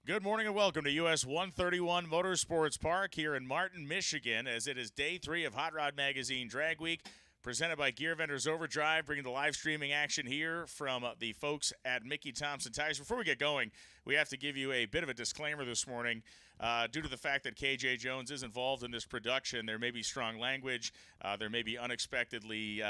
Good morning and welcome to US 131 Motorsports Park here in Martin, Michigan, as it is day 3 of Hot Rod Magazine Drag Week, presented by Gear Vendors Overdrive, bringing the live streaming action here from the folks at Mickey Thompson Tires. Before we get going, we have to give you a bit of a disclaimer this morning. Due to the fact that KJ Jones is involved in this production, there may be strong language, there may be unexpectedly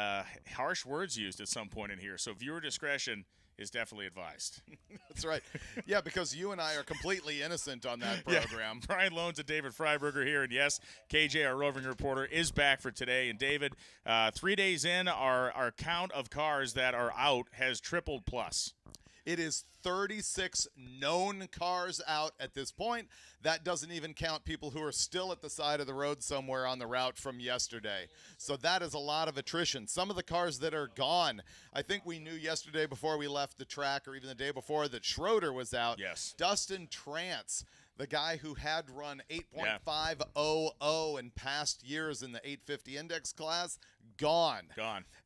harsh words used at some point in here, so viewer discretion is definitely advised. That's right. Yeah, because you and I are completely innocent on that program. Yeah. Brian Loans and David Freiberger here, and yes, KJ, our roving reporter, is back for today. And David, 3 days in, our count of cars that are out has tripled plus. It is 36 known cars out at this point. That doesn't even count people who are still at the side of the road somewhere on the route from yesterday. So that is a lot of attrition. Some of the cars that are gone, I think we knew yesterday before we left the track, or even the day before, that Schroeder was out. Yes. Dustin Trance, the guy who had run 8.500 in past years in the 850 index class, gone.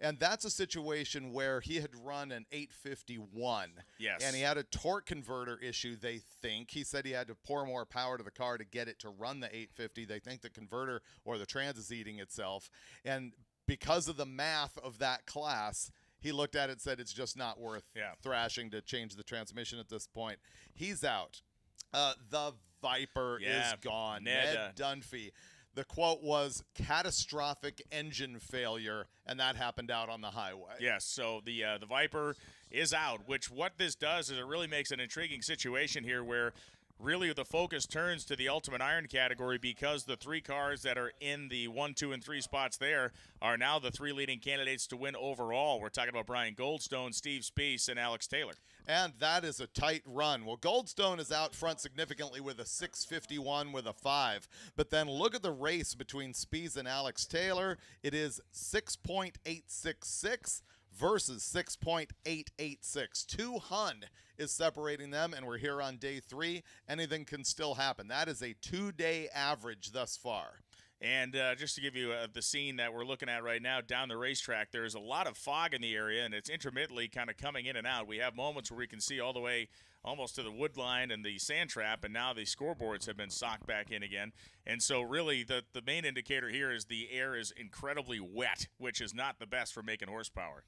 And that's a situation where he had run an 851. Yes. And he had a torque converter issue, they think. He said he had to pour more power to the car to get it to run the 850. They think the converter or the trans is eating itself. And because of the math of that class, he looked at it and said it's just not worth thrashing to change the transmission at this point. He's out. The Viper is gone. Ned Dunphy. The quote was catastrophic engine failure, and that happened out on the highway. Yes, so the Viper is out, which what this does is it really makes an intriguing situation here where really the focus turns to the Ultimate Iron category, because the 3 cars that are in the 1, 2, and 3 spots there are now the 3 leading candidates to win overall. We're talking about Brian Goldstone, Steve Spiess, and Alex Taylor. And that is a tight run. Well, Goldstone is out front significantly with a 651 with a 5. But then look at the race between Spiess and Alex Taylor. It is 6.866 versus 6.886. 2 hun is separating them, and we're here on day 3. Anything can still happen. That is a 2-day average thus far. And just to give you the scene that we're looking at right now down the racetrack, there's a lot of fog in the area, and it's intermittently kind of coming in and out. We have moments where we can see all the way almost to the wood line and the sand trap, and now the scoreboards have been socked back in again. And so really the main indicator here is the air is incredibly wet, which is not the best for making horsepower.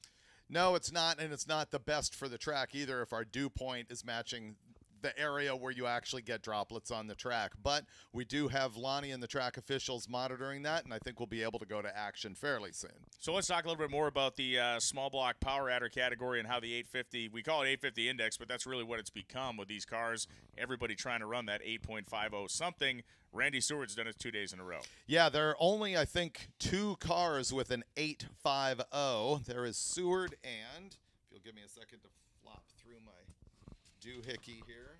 No, it's not, and it's not the best for the track either if our dew point is matching the area where you actually get droplets on the track. But we do have Lonnie and the track officials monitoring that, and I think we'll be able to go to action fairly soon. So let's talk a little bit more about the small block power adder category and how the 850, we call it 850 index, but that's really what it's become with these cars. Everybody trying to run that 8.50 something. Randy Seward's done it 2 days in a row. Yeah, there are only, I think, 2 cars with an 850. There is Seward and, if you'll give me a second to flop through my doohickey here.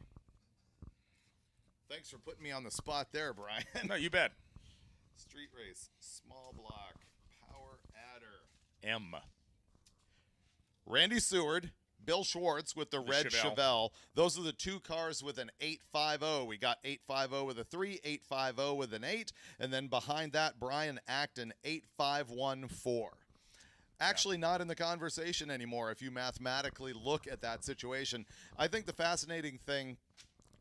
Thanks for putting me on the spot there, Brian. No, you bet. Street race, small block, power adder. M. Randy Seward, Bill Schwartz with the red Chevelle. Those are the 2 cars with an 850. We got 850 with a 3, 850 with an 8, and then behind that, Brian Acton, 8514. Actually not in the conversation anymore if you mathematically look at that situation. I think the fascinating thing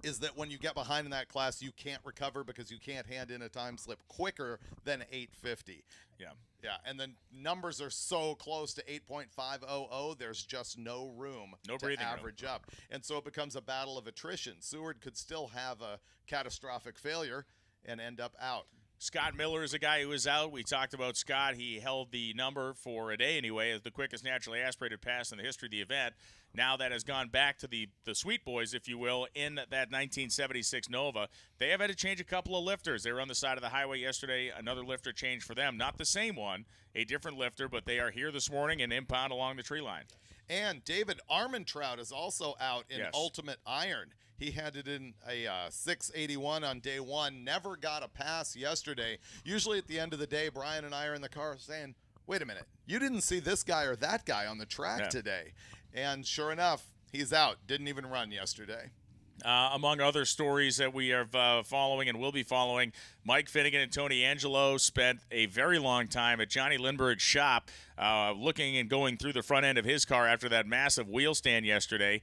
is that when you get behind in that class, you can't recover because you can't hand in a time slip quicker than 850. Yeah. Yeah, and the numbers are so close to 8.500, there's just no room to average up. And so it becomes a battle of attrition. Seward could still have a catastrophic failure and end up out. Scott Miller is a guy who is out. We talked about Scott. He held the number for a day anyway as the quickest naturally aspirated pass in the history of the event. Now that has gone back to the Sweet Boys, if you will, in that 1976 Nova. They have had to change a couple of lifters. They were on the side of the highway yesterday. Another lifter changed for them. Not the same one, a different lifter, but they are here this morning and impound along the tree line. And David Armentrout is also out in Ultimate Iron. He handed in a 681 on day 1, never got a pass yesterday. Usually at the end of the day, Brian and I are in the car saying, wait a minute, you didn't see this guy or that guy on the track today. And sure enough, he's out. Didn't even run yesterday. Among other stories that we are following and will be following, Mike Finnegan and Tony Angelo spent a very long time at Johnny Lindbergh's shop looking and going through the front end of his car after that massive wheel stand yesterday.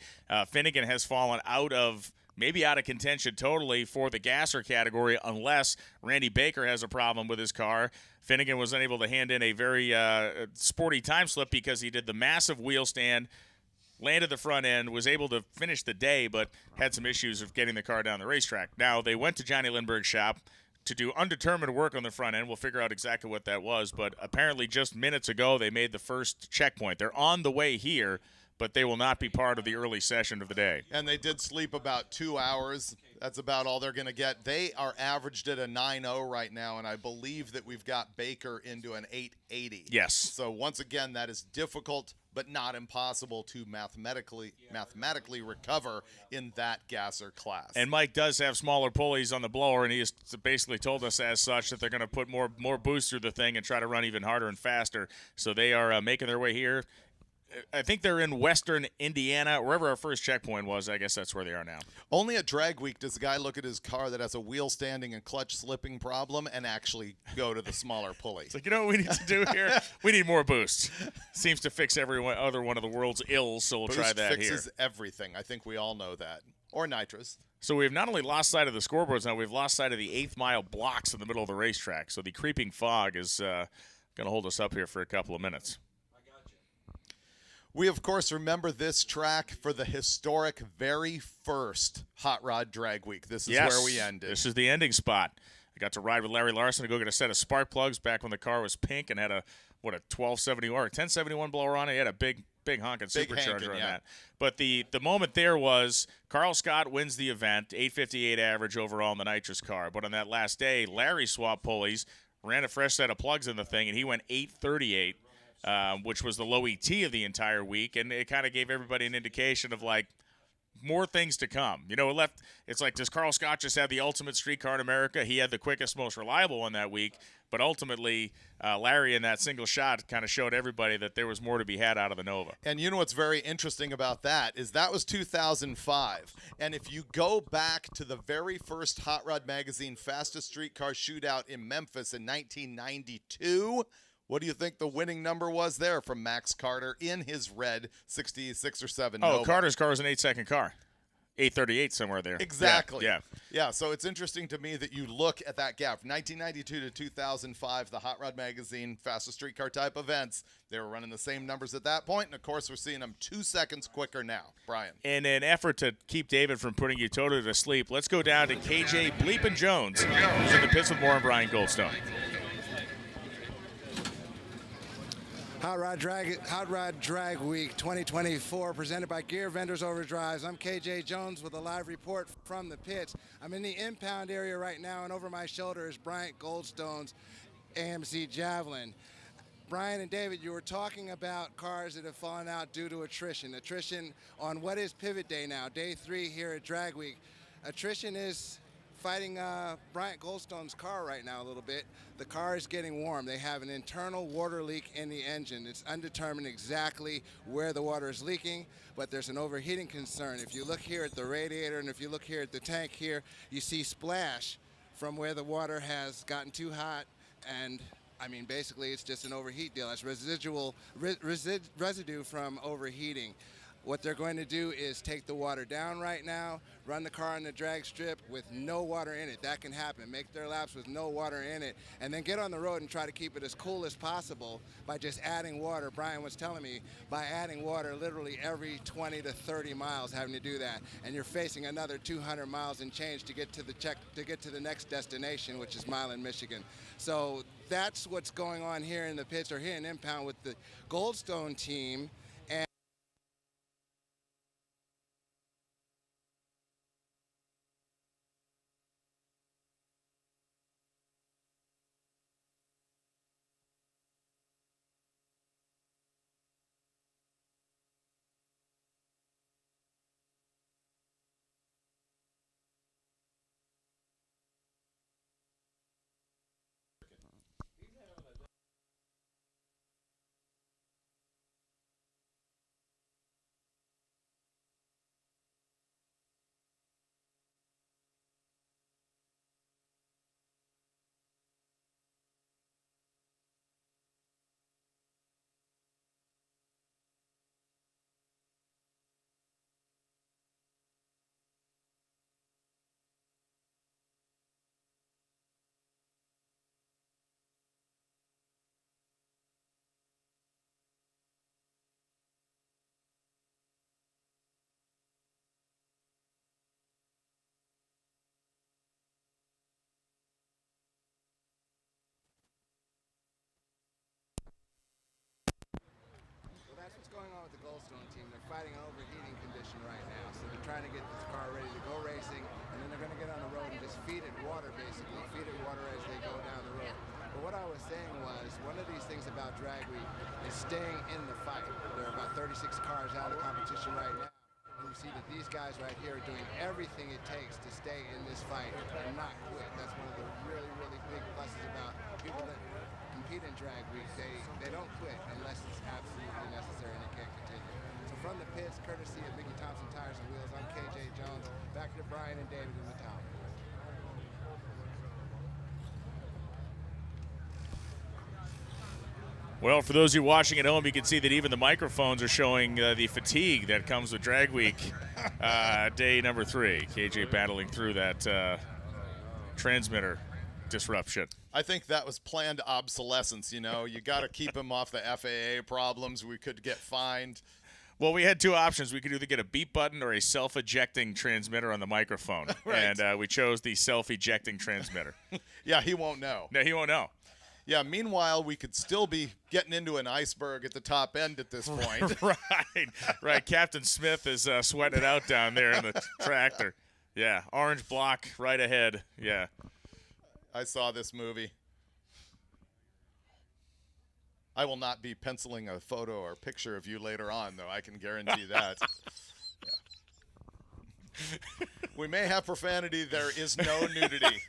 Finnegan has fallen out of maybe out of contention totally for the gasser category unless Randy Baker has a problem with his car. Finnegan was unable to hand in a very sporty time slip because he did the massive wheel stand, landed the front end, was able to finish the day, but had some issues of getting the car down the racetrack. Now, they went to Johnny Lindbergh's shop to do undetermined work on the front end. We'll figure out exactly what that was, but apparently just minutes ago they made the first checkpoint. They're on the way here, but they will not be part of the early session of the day. And they did sleep about 2 hours. That's about all they're going to get. They are averaged at a 9.0 right now, and I believe that we've got Baker into an 8.80. Yes. So once again, that is difficult but not impossible to mathematically recover in that gasser class. And Mike does have smaller pulleys on the blower, and he has basically told us as such that they're going to put more boost through the thing and try to run even harder and faster. So they are making their way here. I think they're in western Indiana, wherever our first checkpoint was. I guess that's where they are now. Only at Drag Week does a guy look at his car that has a wheel standing and clutch slipping problem and actually go to the smaller pulley. It's like, you know what we need to do here? We need more boost. Seems to fix every other one of the world's ills, so we'll try that here. Boost fixes everything. I think we all know that. Or nitrous. So we've not only lost sight of the scoreboards now, we've lost sight of the 8th mile blocks in the middle of the racetrack. So the creeping fog is going to hold us up here for a couple of minutes. We, of course, remember this track for the historic very first Hot Rod Drag Week. This is where we ended. This is the ending spot. I got to ride with Larry Larson to go get a set of spark plugs back when the car was pink and had a 1271 or 1071 blower on it. He had a big honking supercharger on that. But the moment there was Carl Scott wins the event, 858 average overall in the nitrous car. But on that last day, Larry swapped pulleys, ran a fresh set of plugs in the thing, and he went 838. Which was the low ET of the entire week, and it kind of gave everybody an indication of, like, more things to come. You know, it's like, does Carl Scott just have the ultimate street car in America? He had the quickest, most reliable one that week, but ultimately, Larry in that single shot kind of showed everybody that there was more to be had out of the Nova. And you know what's very interesting about that is that was 2005. And if you go back to the very first Hot Rod Magazine Fastest Street Car Shootout in Memphis in 1992, what do you think the winning number was there from Max Carter in his red 66 or 7 Nova? Carter's car was an 8-second car. 838 somewhere there. Exactly. Yeah. So it's interesting to me that you look at that gap. 1992 to 2005, the Hot Rod Magazine Fastest Street Car type events, they were running the same numbers at that point, and of course we're seeing them 2 seconds quicker now. Brian. In an effort to keep David from putting you totally to sleep, let's go down to KJ Bleepin' Jones, who's in the pits with more on Brian Goldstone. Hot Rod Drag Week 2024, presented by Gear Vendors Overdrives. I'm KJ Jones with a live report from the pits. I'm in the impound area right now, and over my shoulder is Bryant Goldstone's AMC Javelin. Brian and David, you were talking about cars that have fallen out due to attrition. Attrition on what is Pivot Day now, day 3 here at Drag Week. Attrition is fighting Bryant Goldstone's car right now a little bit. The car is getting warm. They have an internal water leak in the engine. It's undetermined exactly where the water is leaking, but there's an overheating concern. If you look here at the radiator and if you look here at the tank here, you see splash from where the water has gotten too hot, and I mean, basically it's just an overheat deal. It's residue from overheating. What they're going to do is take the water down right now, run the car on the drag strip with no water in it. That can happen. Make their laps with no water in it, and then get on the road and try to keep it as cool as possible by just adding water. Brian was telling me by adding water literally every 20 to 30 miles, having to do that, and you're facing another 200 miles and change to get to the next destination, which is Milan, Michigan. So that's what's going on here in the pits, or here in impound with the Goldstone team. going on with the Goldstone team? They're fighting an overheating condition right now, so they're trying to get this car ready to go racing, and then they're going to get on the road and just feed it water, basically, feed it water as they go down the road. But what I was saying was, one of these things about Drag Week is staying in the fight. There are about 36 cars out of competition right now. And you see that these guys right here are doing everything it takes to stay in this fight and not quit. That's one of the really, really big pluses about people that compete in Drag Week. They don't quit unless it's absolutely necessary and they can't continue. So from the pits, courtesy of Mickey Thompson Tires and Wheels, I'm KJ Jones. Back to Brian and David in the tower. Well, for those of you watching at home, you can see that even the microphones are showing the fatigue that comes with Drag Week day number 3. KJ battling through that transmitter disruption. I think that was planned obsolescence, you know. You got to keep him off the FAA problems. We could get fined. Well, we had two options. We could either get a beep button or a self-ejecting transmitter on the microphone. Right. And we chose the self-ejecting transmitter. Yeah, he won't know. No, he won't know. Yeah, meanwhile, we could still be getting into an iceberg at the top end at this point. Right. Captain Smith is sweating it out down there in the tractor. Yeah, orange block right ahead. Yeah. I saw this movie. I will not be penciling a photo or picture of you later on, though. I can guarantee that. Yeah. We may have profanity. There is no nudity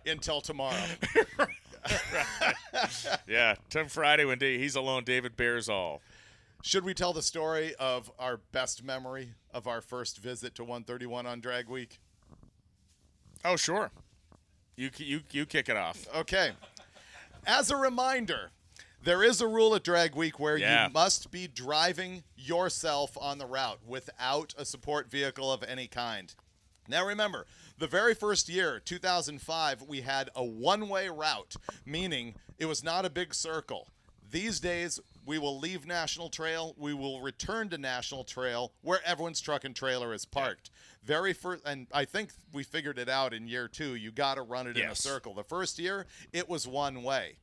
until tomorrow. Yeah, till Friday when he's alone, David bears all. Should we tell the story of our best memory of our first visit to 131 on Drag Week? Oh, sure. You kick it off. Okay. As a reminder, there is a rule at Drag Week where you must be driving yourself on the route without a support vehicle of any kind. Now remember, the very first year, 2005, we had a one-way route, meaning it was not a big circle. These days, we will leave National Trail, we will return to National Trail where everyone's truck and trailer is parked. Very first, and I think we figured it out in year 2, you got to run it in a circle. The first year, it was one way.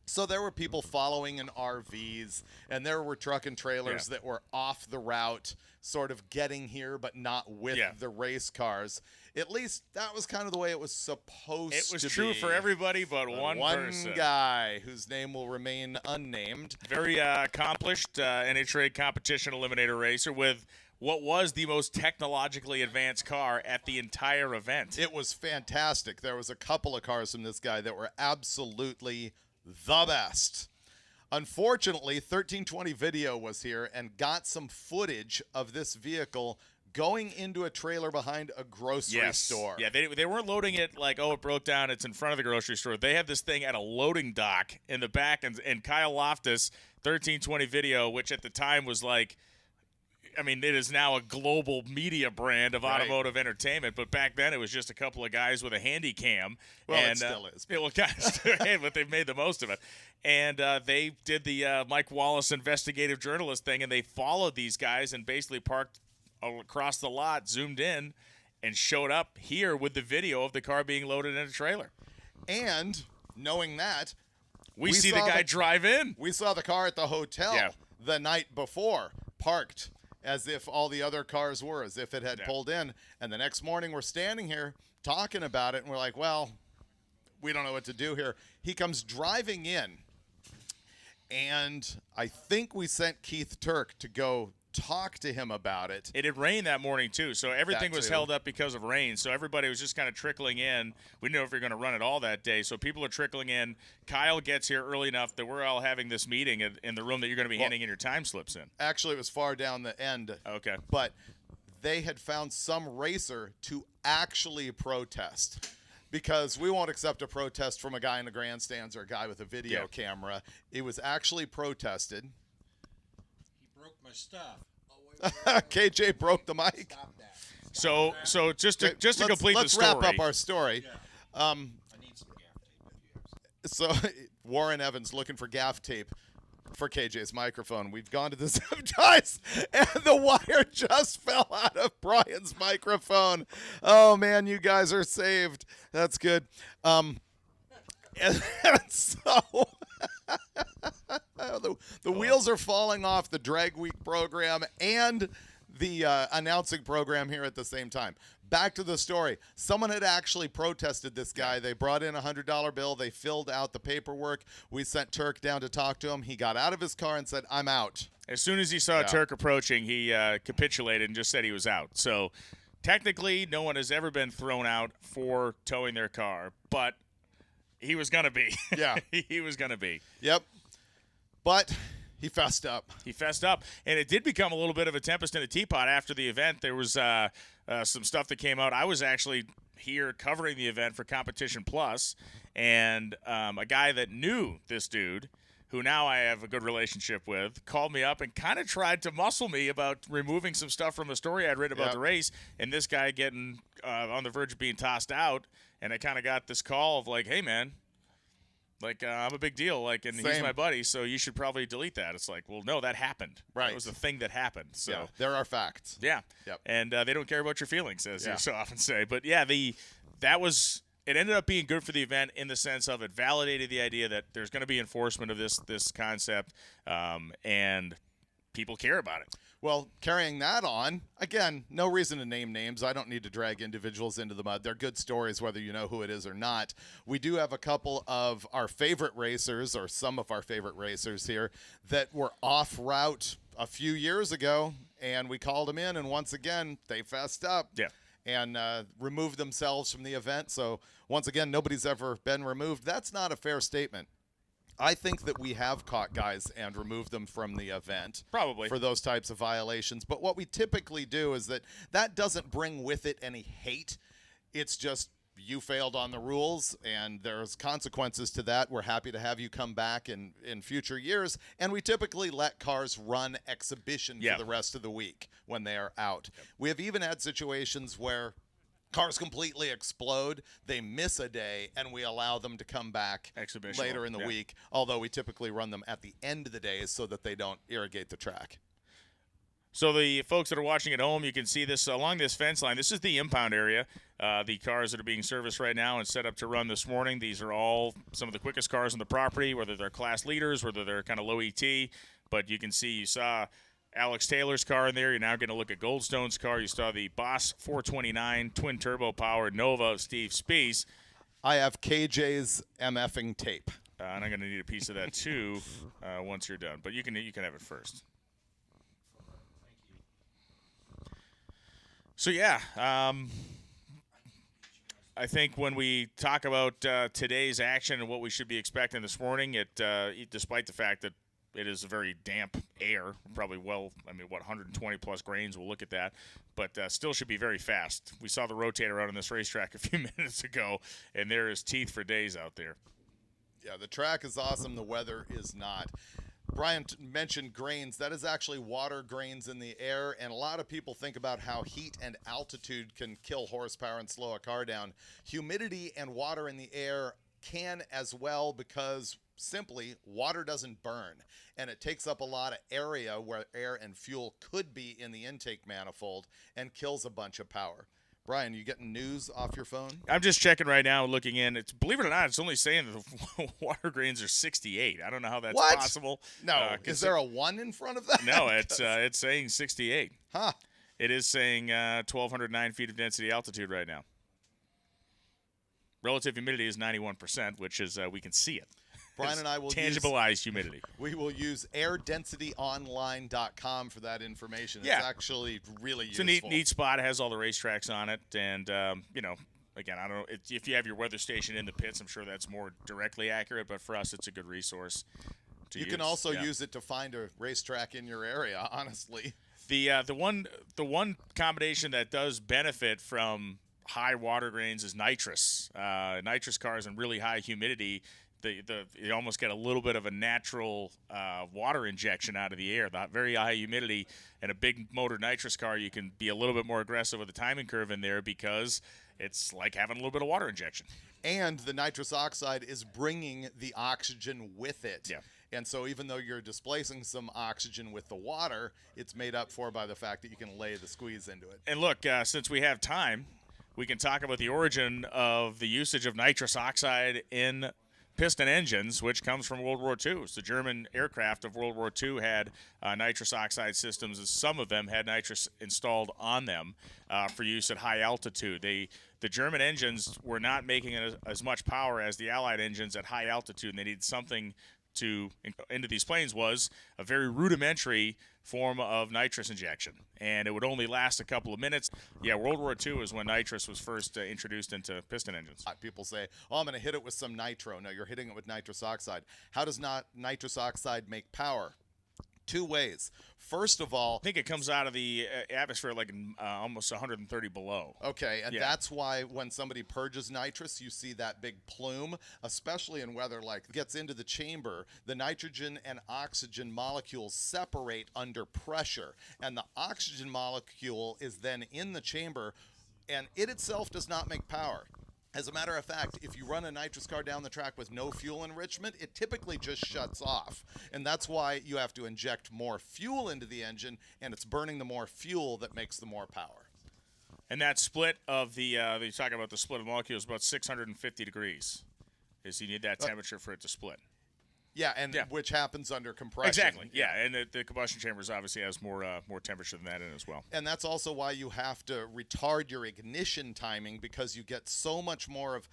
So there were people following in RVs, and there were truck and trailers that were off the route, sort of getting here, but not with the race cars. At least that was kind of the way it was supposed to be. It was true for everybody but one person. One guy whose name will remain unnamed. Very accomplished NHRA competition eliminator racer with what was the most technologically advanced car at the entire event. It was fantastic. There was a couple of cars from this guy that were absolutely the best. Unfortunately, 1320 Video was here and got some footage of this vehicle going into a trailer behind a grocery store. Yeah, they weren't loading it like, oh, it broke down, it's in front of the grocery store. They had this thing at a loading dock in the back, and Kyle Loftus, 1320 Video, which at the time was like, I mean, it is now a global media brand of automotive entertainment, but back then it was just a couple of guys with a handy cam. Well, and, it still is. Well, kind of still, but they've made the most of it. And they did the Mike Wallace investigative journalist thing, and they followed these guys and basically parked across the lot, zoomed in, and showed up here with the video of the car being loaded in a trailer. And knowing that, we see the guy drive in. We saw the car at the hotel the night before, parked as if all the other cars were, as if it had pulled in. And the next morning we're standing here talking about it, and we're like, well, we don't know what to do here. He comes driving in, and I think we sent Keith Turk to go talk to him about it. It had rained that morning, too, so everything was held up because of rain. So everybody was just kind of trickling in. We didn't know if we were going to run it all that day, so people are trickling in. Kyle gets here early enough that we're all having this meeting in the room that you're going to be handing in your time slips in. Actually, it was far down the end. Okay. But they had found some racer to actually protest, because we won't accept a protest from a guy in the grandstands or a guy with a video camera. It was actually protested. Broke my stuff. KJ broke the mic. So just to complete the story. Let's wrap up our story. I need some gaff tape. So Warren Evans looking for gaff tape for KJ's microphone. We've gone to the zip ties, and the wire just fell out of Brian's microphone. Oh man, you guys are saved. That's good. And so The wheels are falling off the Drag Week program and the announcing program here at the same time. Back to the story. Someone had actually protested this guy. They brought in a $100 bill. They filled out the paperwork. We sent Turk down to talk to him. He got out of his car and said, I'm out. As soon as he saw Turk approaching, he capitulated and just said he was out. So technically, no one has ever been thrown out for towing their car, but he was going to be. Yeah. He was going to be. Yep. But he fessed up. He fessed up. And it did become a little bit of a tempest in a teapot after the event. There was some stuff that came out. I was actually here covering the event for Competition Plus, and a guy that knew this dude, who now I have a good relationship with, called me up and kind of tried to muscle me about removing some stuff from a story I'd written about the race, and this guy getting on the verge of being tossed out, and I kind of got this call of like, hey, man, like, I'm a big deal, like, and he's my buddy, so you should probably delete that. It's like, well, no, that happened. Right. That was the thing that happened. So yeah, there are facts. Yeah. Yep. And they don't care about your feelings, as you so often say. But, yeah, it ended up being good for the event in the sense of it validated the idea that there's going to be enforcement of this concept, and people care about it. Well, carrying that on, again, no reason to name names. I don't need to drag individuals into the mud. They're good stories, whether you know who it is or not. We do have a couple of our favorite racers, or some of our favorite racers here, that were off route a few years ago, and we called them in, and once again, they fessed up. Yeah. And removed themselves from the event. So, once again, nobody's ever been removed. That's not a fair statement. I think that we have caught guys and removed them from the event. Probably. For those types of violations. But what we typically do is that doesn't bring with it any hate. It's just you failed on the rules, and there's consequences to that. We're happy to have you come back in future years. And we typically let cars run exhibition for the rest of the week when they are out. Yep. We have even had situations where cars completely explode, they miss a day, and we allow them to come back later in the week, although we typically run them at the end of the days so that they don't irrigate the track. So the folks that are watching at home, you can see this along this fence line. This is the impound area. The cars that are being serviced right now and set up to run this morning, these are all some of the quickest cars on the property, whether they're class leaders, whether they're kind of low ET. But you can see, you saw Alex Taylor's car in there. You're now going to look at Goldstone's car. You saw the Boss 429 twin turbo powered Nova of Steve Spees. I have KJ's MFing tape. And I'm going to need a piece of that too once you're done. But you can have it first. So yeah, I think when we talk about today's action and what we should be expecting this morning, despite the fact that it is a very damp air, probably 120 plus grains. We'll look at that, but still should be very fast. We saw the rotator out on this racetrack a few minutes ago, and there is teeth for days out there. Yeah, the track is awesome. The weather is not. Brian mentioned grains. That is actually water grains in the air, and a lot of people think about how heat and altitude can kill horsepower and slow a car down. Humidity and water in the air can as well, because simply water doesn't burn, and it takes up a lot of area where air and fuel could be in the intake manifold and kills a bunch of power. Brian, you getting news off your phone? I'm just checking right now, looking in. It's, believe it or not, it's only saying that the water grains are 68. I don't know how that's possible. No, is there a 1 in front of that? No, it's saying 68. Huh. It is saying 1,209 feet of density altitude right now. Relative humidity is 91%, which is we can see it. Brian and I will tangibilize humidity. We will use airdensityonline.com for that information. It's actually really useful. It's a neat spot. It has all the racetracks on it. And, again, I don't know. If you have your weather station in the pits, I'm sure that's more directly accurate. But for us, it's a good resource to use. You can also use it to find a racetrack in your area, honestly. The one combination that does benefit from high water grains is nitrous. Nitrous cars and really high humidity, you almost get a little bit of a natural water injection out of the air. The very high humidity and a big motor nitrous car, you can be a little bit more aggressive with the timing curve in there because it's like having a little bit of water injection. And the nitrous oxide is bringing the oxygen with it. Yeah. And so even though you're displacing some oxygen with the water, it's made up for by the fact that you can lay the squeeze into it. And look, since we have time, we can talk about the origin of the usage of nitrous oxide in piston engines, which comes from World War II. So the German aircraft of World War II had nitrous oxide systems, and some of them had nitrous installed on them for use at high altitude. The German engines were not making as much power as the Allied engines at high altitude, and they needed something into these planes was a very rudimentary form of nitrous injection, and it would only last a couple of minutes. Yeah, World War II is when nitrous was first introduced into piston engines. People say, oh, I'm going to hit it with some nitro. No, you're hitting it with nitrous oxide. How does not nitrous oxide make power? Two ways. First of all, I think it comes out of the atmosphere like almost 130 below. Okay, and that's why when somebody purges nitrous, you see that big plume, especially in weather like gets into the chamber. The nitrogen and oxygen molecules separate under pressure, and the oxygen molecule is then in the chamber, and it itself does not make power. As a matter of fact, if you run a nitrous car down the track with no fuel enrichment, it typically just shuts off. And that's why you have to inject more fuel into the engine, and it's burning the more fuel that makes the more power. And that split of the, you talk about the split of molecules, about 650 degrees. Is you need that temperature for it to split. Yeah, and which happens under compression. Exactly, yeah. And the combustion chambers obviously has more temperature than that in as well. And that's also why you have to retard your ignition timing, because you get so much more of,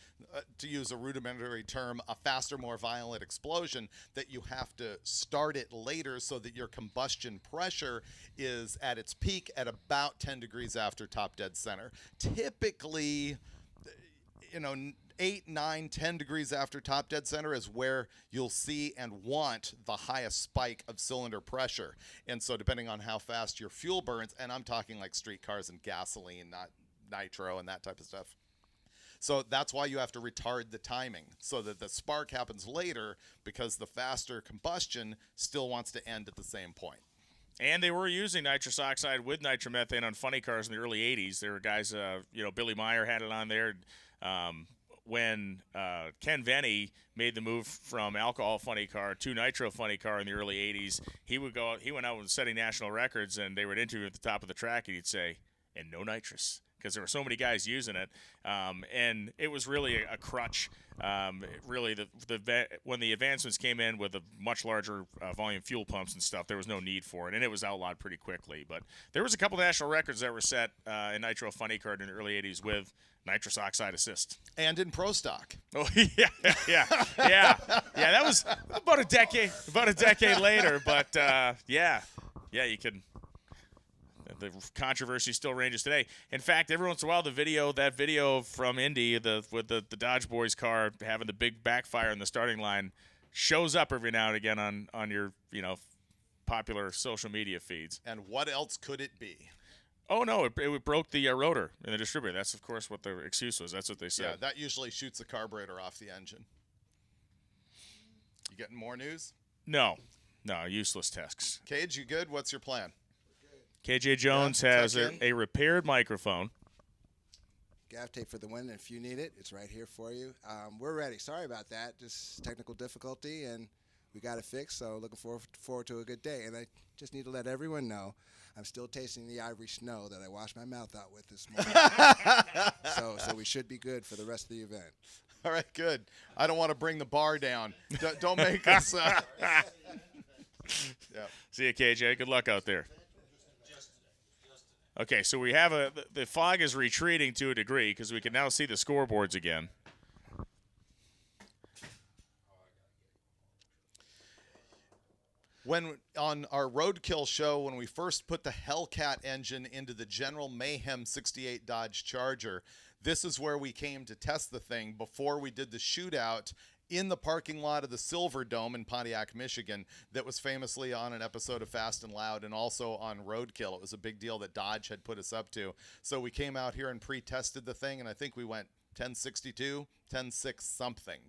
to use a rudimentary term, a faster, more violent explosion, that you have to start it later so that your combustion pressure is at its peak at about 10 degrees after top dead center. Typically, 8, 9, 10 degrees after top dead center is where you'll see and want the highest spike of cylinder pressure. And so depending on how fast your fuel burns, and I'm talking like street cars and gasoline, not nitro and that type of stuff. So that's why you have to retard the timing so that the spark happens later, because the faster combustion still wants to end at the same point. And they were using nitrous oxide with nitromethane on funny cars in the early 80s. There were guys, Billy Meyer had it on there. When Ken Venny made the move from alcohol funny car to nitro funny car in the early 80s, he went out and setting national records, and they would interview at the top of the track, and he'd say, and no nitrous, because there were so many guys using it. And it was really a crutch. Really, when the advancements came in with a much larger volume fuel pumps and stuff, there was no need for it, and it was outlawed pretty quickly. But there was a couple national records that were set in nitro funny car in the early 80s with nitrous oxide assist. And in Pro Stock. Oh, yeah. That was about a decade later, but you can. The controversy still ranges today. In fact, every once in a while, that video from Indy, with the Dodge Boys car having the big backfire in the starting line, shows up every now and again on your popular social media feeds. And what else could it be? Oh no, it broke the rotor in the distributor. That's of course what the excuse was. That's what they said. Yeah, that usually shoots the carburetor off the engine. You getting more news? No, useless tests. Cage, you good? What's your plan? KJ Jones has a repaired microphone. Gaff tape for the win. If you need it, it's right here for you. We're ready. Sorry about that. Just technical difficulty, and we got it fixed. So looking forward to a good day. And I just need to let everyone know I'm still tasting the ivory snow that I washed my mouth out with this morning. so we should be good for the rest of the event. All right, good. I don't want to bring the bar down. Don't make us. Yeah. See you, KJ. Good luck out there. Okay, so we have the fog is retreating to a degree because we can now see the scoreboards again. When on our Roadkill show, when we first put the Hellcat engine into the General Mayhem 68 Dodge Charger, this is where we came to test the thing before we did the shootout in the parking lot of the Silver Dome in Pontiac, Michigan, that was famously on an episode of Fast and Loud and also on Roadkill. It was a big deal that Dodge had put us up to. So we came out here and pre-tested the thing, and I think we went 1062, 10.6 something.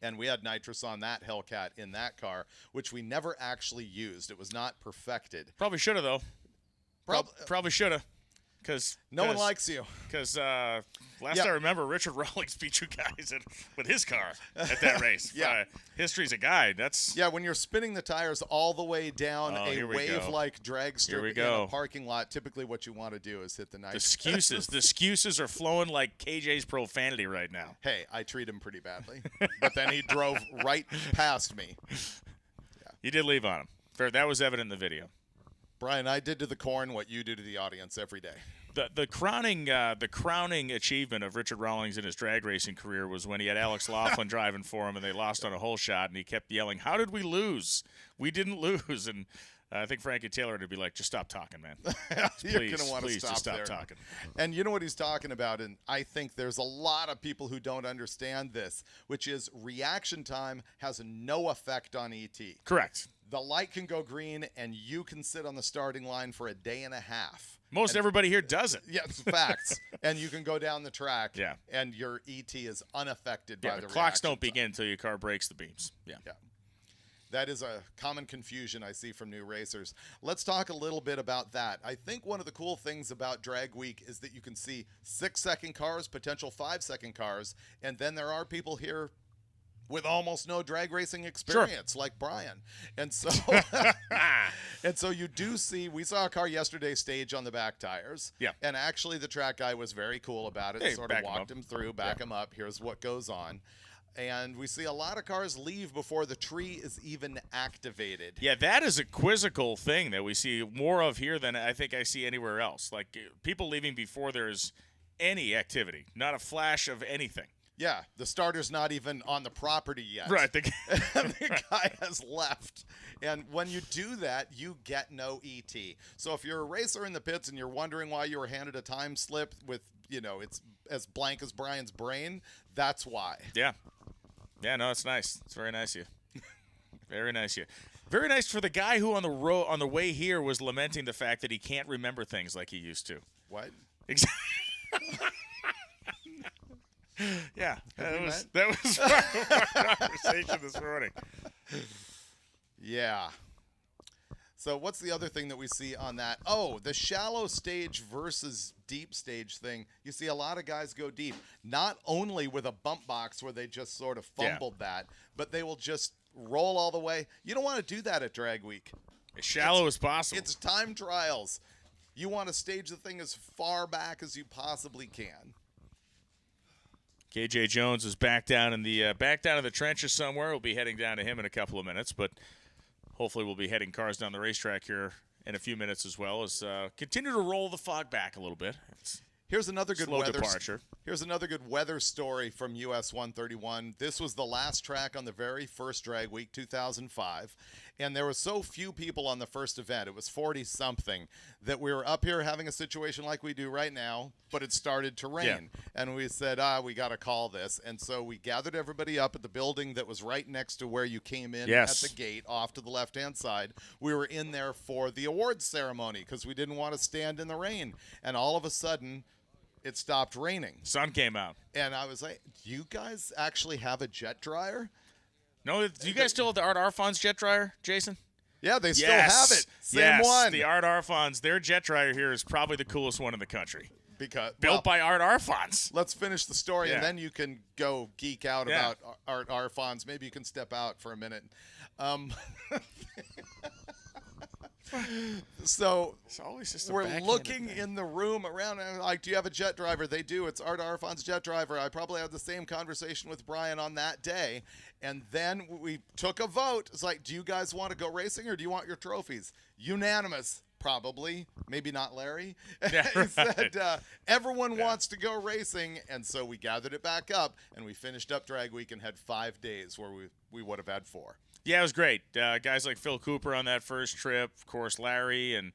And we had nitrous on that Hellcat in that car, which we never actually used. It was not perfected. Probably should have, though. Probably should have. Because no one likes you. Because last I remember, Richard Rawlings beat you guys with his car at that race. Yeah. History's a guide. That's when you're spinning the tires all the way down a wave-like drag strip in a parking lot, typically what you want to do is hit the nice. The excuses are flowing like KJ's profanity right now. Hey, I treat him pretty badly. But then he drove right past me. Yeah. You did leave on him. Fair. That was evident in the video. Brian, I did to the corn what you do to the audience every day. The crowning achievement of Richard Rawlings in his drag racing career was when he had Alex Laughlin driving for him, and they lost on a hole shot, and he kept yelling, "How did we lose? We didn't lose." And I think Frankie Taylor would be like, "Just stop talking, man. You're going to want to stop there. Talking." And you know what he's talking about, and I think there's a lot of people who don't understand this, which is reaction time has no effect on ET. Correct. The light can go green, and you can sit on the starting line for a day and a half. Most everybody here does it. Yeah, it's facts. And you can go down the track, yeah, and your ET is unaffected by the clocks don't time. begin until your car breaks the beams. Yeah. That is a common confusion I see from new racers. Let's talk a little bit about that. I think one of the cool things about Drag Week is that you can see 6-second cars, potential 5-second cars, and then there are people here with almost no drag racing experience, like Brian. And so and so you do see, we saw a car yesterday stage on the back tires. Yeah. And actually the track guy was very cool about it. Hey, sort of walked him through, back him up. Here's what goes on. And we see a lot of cars leave before the tree is even activated. Yeah, that is a quizzical thing that we see more of here than I think I see anywhere else. Like people leaving before there's any activity, not a flash of anything. Yeah, the starter's not even on the property yet. Right. The guy has left. And when you do that, you get no ET. So if you're a racer in the pits and you're wondering why you were handed a time slip with, it's as blank as Brian's brain, that's why. Yeah. Yeah, no, it's nice. It's very nice of you. Very nice of you. Very nice for the guy who on the way here was lamenting the fact that he can't remember things like he used to. What? Exactly. Yeah, that was part of our conversation this morning. Yeah. So what's the other thing that we see on that? Oh, the shallow stage versus deep stage thing. You see a lot of guys go deep, not only with a bump box where they just sort of fumbled that, but they will just roll all the way. You don't want to do that at Drag Week. As shallow as possible. It's time trials. You want to stage the thing as far back as you possibly can. KJ Jones is back down in the trenches somewhere. We'll be heading down to him in a couple of minutes, but hopefully we'll be heading cars down the racetrack here in a few minutes as well as continue to roll the fog back a little bit. Here's another good departure. Here's another good weather story from US 131. This was the last track on the very first Drag Week 2005, and there were so few people on the first event. It was 40-something that we were up here having a situation like we do right now, but it started to rain. Yeah. And we said, we got to call this. And so we gathered everybody up at the building that was right next to where you came in at the gate off to the left-hand side. We were in there for the awards ceremony because we didn't want to stand in the rain. And all of a sudden, it stopped raining. Sun came out. And I was like, do you guys actually have a jet dryer? No, do you guys still have the Art Arfon's jet dryer, Jason? Yeah, they still have it. Same one. The Art Arfon's, their jet dryer here is probably the coolest one in the country. Because built by Art Arfon's. Let's finish the story, and then you can go geek out about Art Arfon's. Maybe you can step out for a minute. So we're looking in the room around, and like, do you have a jet driver? They do. It's Art Arfon's jet driver. I probably had the same conversation with Brian on that day. And then we took a vote. It's like, do you guys want to go racing or do you want your trophies? Unanimous. Probably. Maybe not Larry. Yeah, He said, everyone wants to go racing. And so we gathered it back up, and we finished up Drag Week and had 5 days where we would have had 4. Yeah, it was great. Guys like Phil Cooper on that first trip, of course, Larry and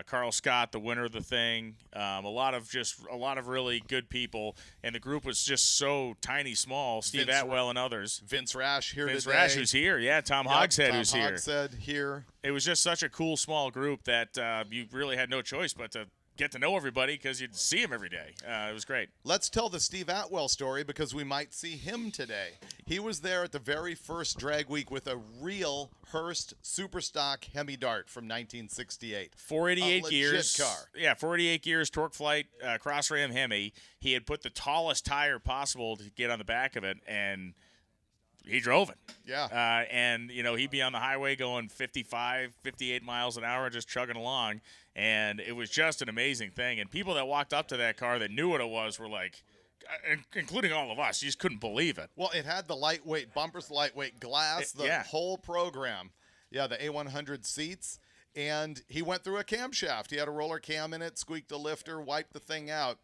Carl Scott, the winner of the thing. A lot of really good people, and the group was just so tiny, small. Steve Atwell and others. Vince Rash here Vince today. Rash who's here. Yeah, Tom Hogshead who's here. Tom Hogshead here. It was just such a cool small group that you really had no choice but to get to know everybody because you'd see him every day. It was great. Let's tell the Steve Atwell story because we might see him today. He was there at the very first drag week with a real Hurst Superstock Hemi Dart from 1968. 488 gears. Car. Yeah, 488 gears, torque flight, cross ram Hemi. He had put the tallest tire possible to get on the back of it, and he drove it. Yeah. And, he'd be on the highway going 55, 58 miles an hour, just chugging along. And it was just an amazing thing. And people that walked up to that car that knew what it was were like, including all of us, you just couldn't believe it. Well, it had the lightweight bumpers, lightweight glass, the whole program. Yeah, the A100 seats. And he went through a camshaft. He had a roller cam in it, squeaked a lifter, wiped the thing out.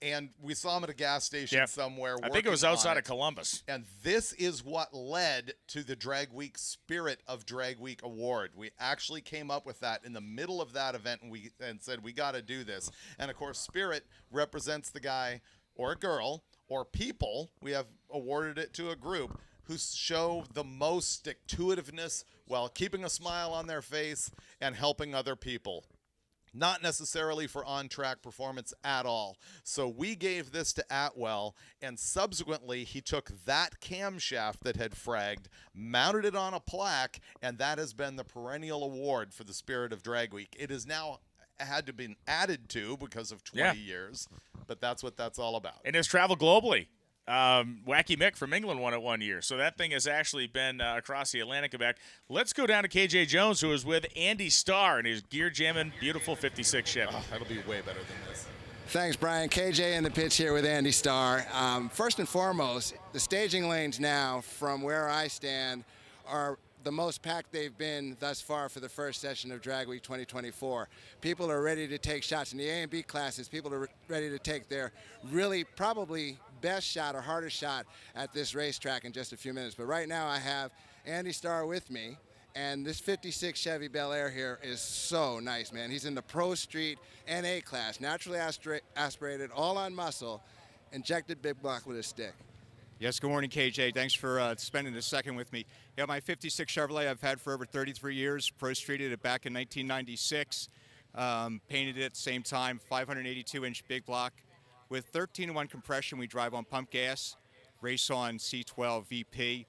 And we saw him at a gas station somewhere. I think it was outside of Columbus. And this is what led to the Drag Week Spirit of Drag Week Award. We actually came up with that in the middle of that event, and said, we got to do this. And, of course, Spirit represents the guy or girl or people. We have awarded it to a group who show the most stick-to-itiveness while keeping a smile on their face and helping other people. Not necessarily for on-track performance at all. So we gave this to Atwell, and subsequently he took that camshaft that had fragged, mounted it on a plaque, and that has been the perennial award for the Spirit of Drag Week. It has now had to be added to because of 20 years, but that's what that's all about. And it's traveled globally. Wacky Mick from England won it one year. So that thing has actually been across the Atlantic and back. Let's go down to KJ Jones, who is with Andy Starr in his gear jamming, beautiful 56 Chevy. Oh, that'll be way better than this. Thanks, Brian. KJ in the pitch here with Andy Starr. First and foremost, the staging lanes now from where I stand are the most packed they've been thus far for the first session of Drag Week 2024. People are ready to take shots in the A and B classes. People are ready to take their really probably best shot or hardest shot at this racetrack in just a few minutes. But right now I have Andy Starr with me, and this 56 Chevy Bel Air here is so nice, man. He's in the Pro Street NA class, naturally aspirated, all on muscle, injected big block with a stick. Yes, good morning, KJ. Thanks for spending a second with me. Yeah, my 56 Chevrolet I've had for over 33 years. Pro Streeted it back in 1996. Painted it at the same time, 582-inch big block. With 13-to-1 compression, we drive on pump gas, race on C12 VP.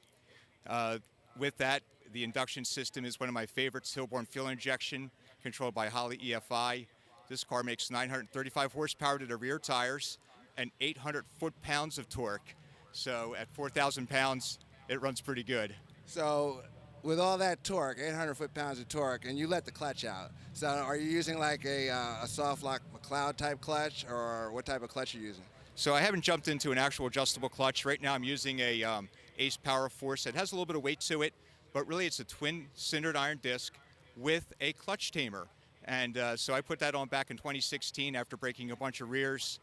With that, the induction system is one of my favorites, Hillborn fuel injection, controlled by Holley EFI. This car makes 935 horsepower to the rear tires and 800 foot-pounds of torque. So at 4,000 pounds, it runs pretty good. So with all that torque, 800 foot-pounds of torque, and you let the clutch out. So are you using like a soft lock McLeod type clutch, or what type of clutch are you using? So I haven't jumped into an actual adjustable clutch. Right now I'm using a Ace Power Force. It has a little bit of weight to it, but really it's a twin cindered iron disc with a clutch tamer. And so I put that on back in 2016 after breaking a bunch of rears.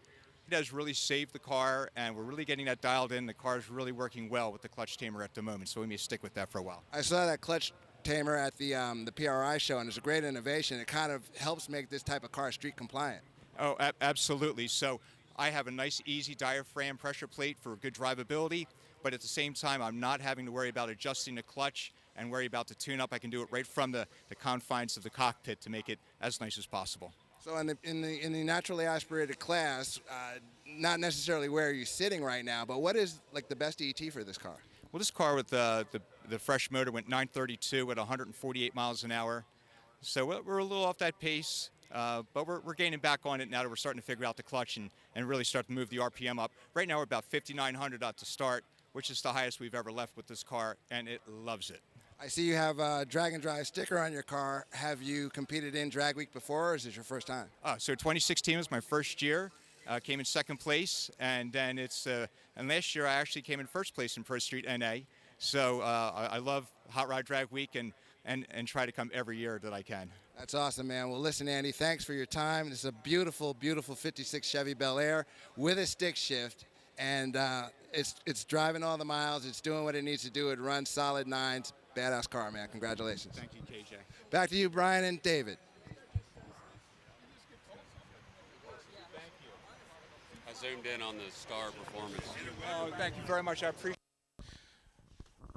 It has really saved the car, and we're really getting that dialed in. The car is really working well with the clutch tamer at the moment, so we may stick with that for a while. I saw that clutch tamer at the PRI show, and it's a great innovation. It kind of helps make this type of car street compliant. Oh, absolutely. So I have a nice, easy diaphragm pressure plate for good drivability, but at the same time, I'm not having to worry about adjusting the clutch and worry about the tune-up. I can do it right from the confines of the cockpit to make it as nice as possible. So in the naturally aspirated class, not necessarily where you're sitting right now, but what is like the best ET for this car? Well, this car with the fresh motor went 932 at 148 miles an hour. So we're a little off that pace, but we're gaining back on it now that we're starting to figure out the clutch and really start to move the RPM up. Right now we're about 5,900 out to start, which is the highest we've ever left with this car, and it loves it. I see you have a Drag and Drive sticker on your car. Have you competed in Drag Week before, or is this your first time? So 2016 was my first year. Came in second place, and then and last year I actually came in first place in Pro Street NA. So I love Hot Rod Drag Week and try to come every year that I can. That's awesome, man. Well, listen, Andy, thanks for your time. This is a beautiful, beautiful 56 Chevy Bel Air with a stick shift, and it's driving all the miles. It's doing what it needs to do. It runs solid nines. Badass car, man. Congratulations. Thank you, KJ. Back to you, Brian and David. I zoomed in on the star performance. Oh, thank you very much. I appreciate it.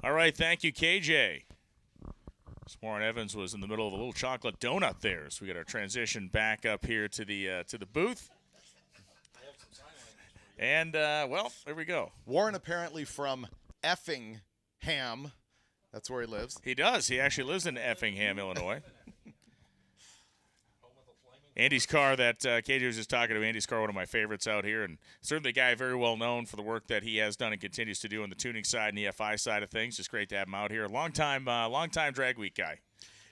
All right, thank you, KJ. Warren Evans was in the middle of a little chocolate donut there. So we got our transition back up here to the booth. And, well, there we go. Warren apparently from Effingham. That's where he lives. He does. He actually lives in Effingham, Illinois. Andy's car that KJ was just talking to, Andy's car, one of my favorites out here, and certainly a guy very well known for the work that he has done and continues to do on the tuning side and EFI side of things. Just great to have him out here. Long time drag week guy.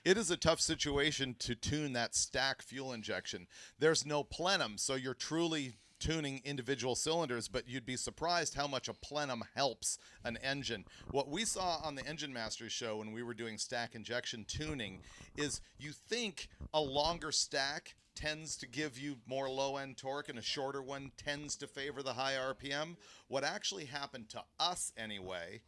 It is a tough situation to tune that stack fuel injection. There's no plenum, so you're truly tuning individual cylinders, but you'd be surprised how much a plenum helps an engine. What we saw on the Engine Masters show when we were doing stack injection tuning is you think a longer stack tends to give you more low-end torque and a shorter one tends to favor the high RPM. What actually happened to us anyway,